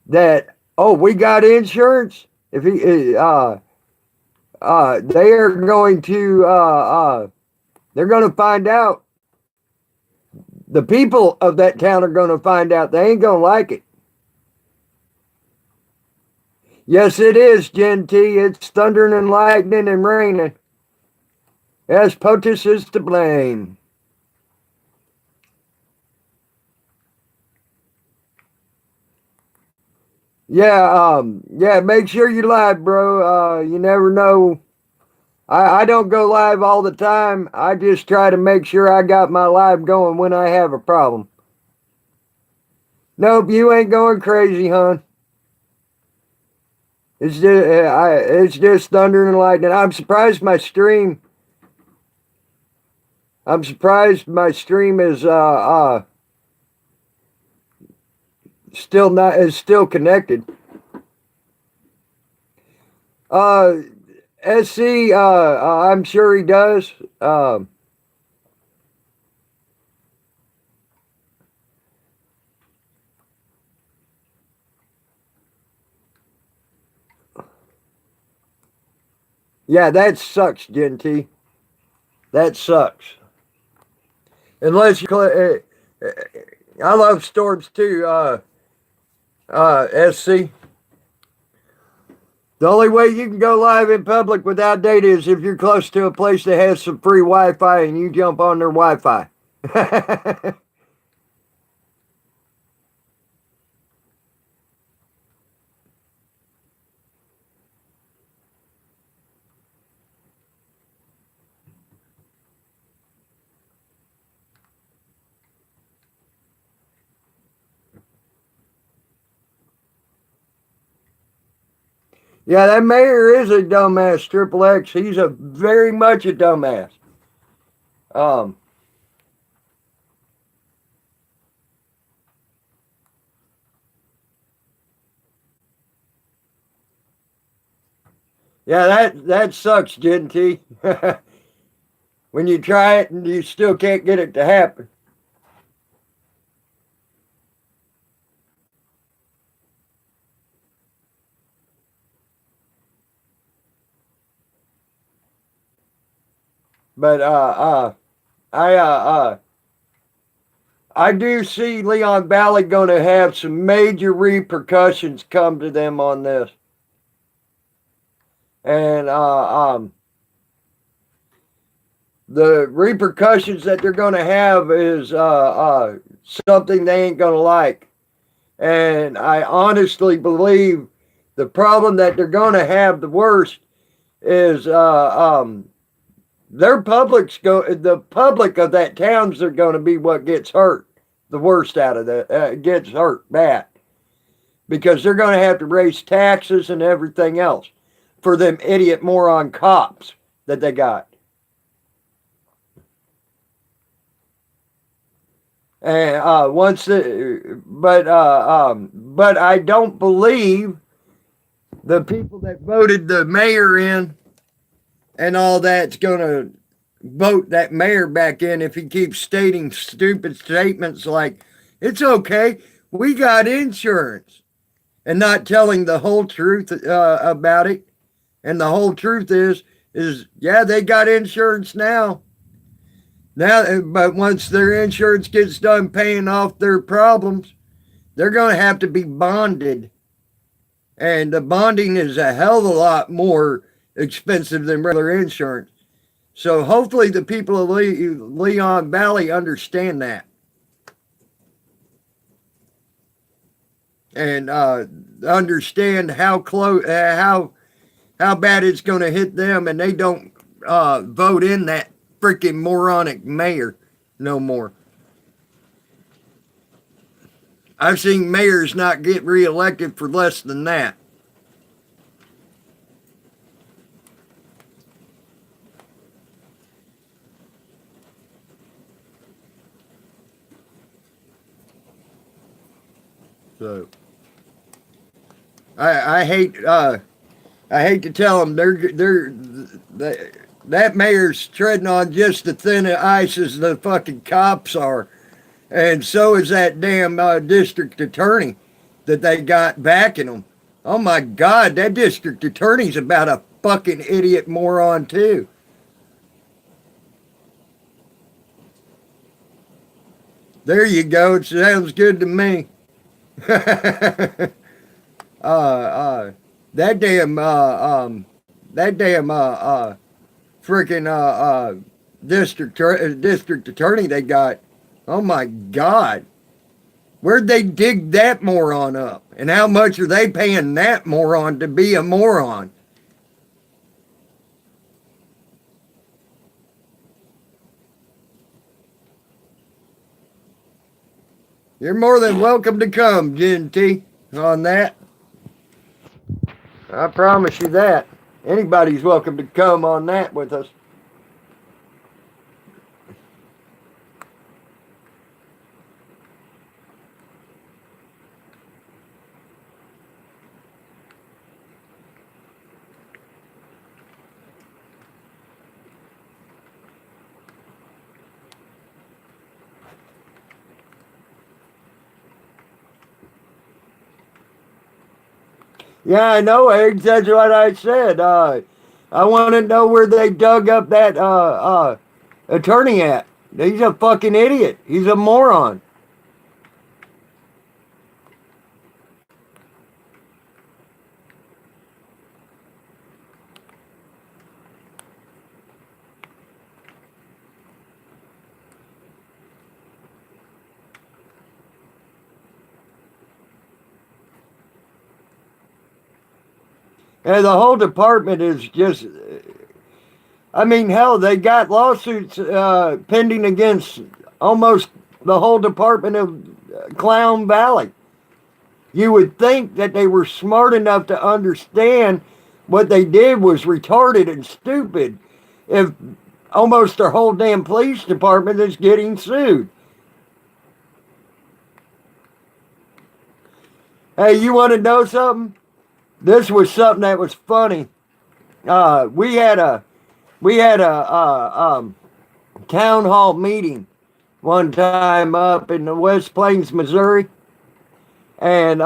that, oh, we got insurance, if he they are going to they're going to find out. The people of that town are going to find out. They ain't going to like it. Yes, it is, Gen T. It's thundering and lightning and raining. Yes, POTUS is to blame. Yeah, make sure you're live, bro. You never know. I don't go live all the time. I just try to make sure I got my live going when I have a problem. Nope, you ain't going crazy, hon. It's just thunder and lightning. I'm surprised my stream is still connected. SC, I'm sure he does. Yeah, that sucks, Gen T. That sucks. Unless you, I love storms too, SC. The only way you can go live in public without data is if you're close to a place that has some free Wi-Fi and you jump on their Wi-Fi. Yeah, that mayor is a dumbass, Triple X. He's very much a dumbass. Yeah, that sucks, Gen T. When you try it and you still can't get it to happen. But I do see Leon Valley going to have some major repercussions come to them on this. And the repercussions that they're going to have is something they ain't going to like. And I honestly believe the problem that they're going to have the worst is the public of that towns are going to be what gets hurt the worst out of that, gets hurt bad, because they're going to have to raise taxes and everything else for them idiot moron cops that they got. And but I don't believe the people that voted the mayor in and all that's going to vote that mayor back in if he keeps stating stupid statements like, it's okay, we got insurance, and not telling the whole truth about it. And the whole truth is yeah, they got insurance now. Now, but once their insurance gets done paying off their problems, they're going to have to be bonded. And the bonding is a hell of a lot more expensive than regular insurance. So hopefully the people of Leon Valley understand that. And understand how close, how bad it's going to hit them, and they don't vote in that freaking moronic mayor no more. I've seen mayors not get reelected for less than that. So I hate to tell them that mayor's treading on just as thin ice as the fucking cops are, and so is that damn district attorney that they got backing them. Oh my God, that district attorney's about a fucking idiot moron too. There you go. It sounds good to me. That damn freaking district attorney they got. Oh my God, where'd they dig that moron up? And how much are they paying that moron to be a moron? You're more than welcome to come, Genty, on that. I promise you that. Anybody's welcome to come on that with us. Yeah, I know, Eggs. That's what I said. I want to know where they dug up that attorney at. He's a fucking idiot. He's a moron. And the whole department is just, I mean, hell, they got lawsuits pending against almost the whole department of Clown Valley. You would think that they were smart enough to understand what they did was retarded and stupid if almost their whole damn police department is getting sued. Hey, you want to know something? This was something that was funny. We had a town hall meeting one time up in the West Plains, Missouri, and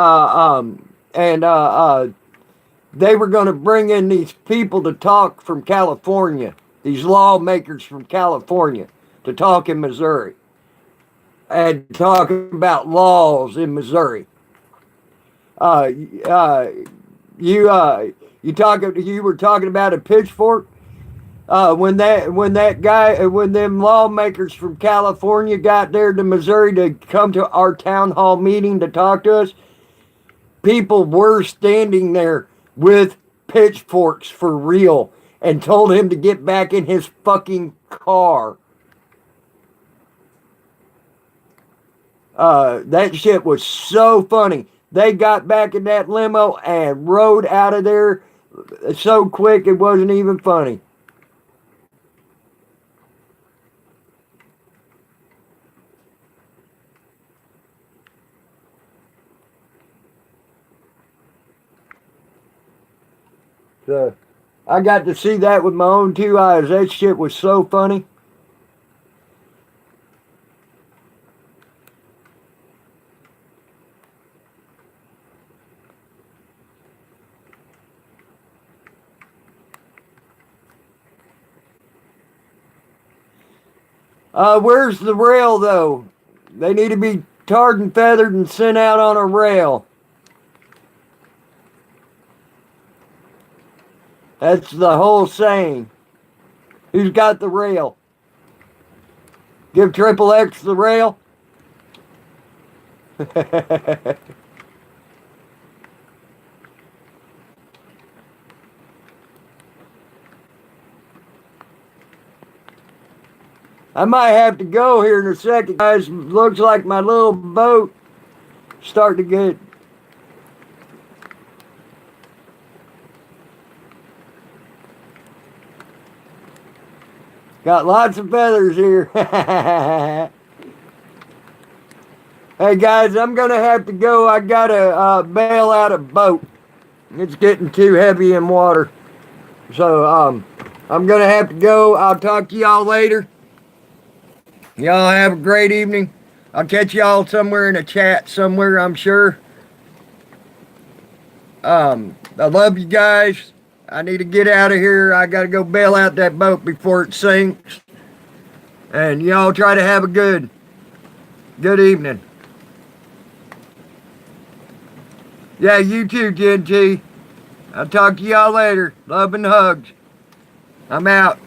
they were going to bring in these people to talk from California, these lawmakers from California, to talk in Missouri and talk about laws in Missouri. Uh, uh, you were talking about a pitchfork. When them lawmakers from California got there to Missouri to come to our town hall meeting to talk to us, people were standing there with pitchforks for real and told him to get back in his fucking car. That shit was so funny. They got back in that limo and rode out of there so quick it wasn't even funny. So I got to see that with my own two eyes. That shit was so funny. Where's the rail though? They need to be tarred and feathered and sent out on a rail. That's the whole saying. Who's got the rail? Give Triple X the rail? I might have to go here in a second, guys. Looks like my little boat starting to get got lots of feathers here. Hey guys, I'm gonna have to go. I gotta bail out a boat. It's getting too heavy in water. So I'm gonna have to go. I'll talk to y'all later. Y'all have a great evening. I'll catch y'all somewhere in a chat somewhere, I'm sure. I love you guys. I need to get out of here. I gotta go bail out that boat before it sinks. And y'all try to have a good evening. Yeah, you too, Gen T. I'll talk to y'all later. Love and hugs. I'm out.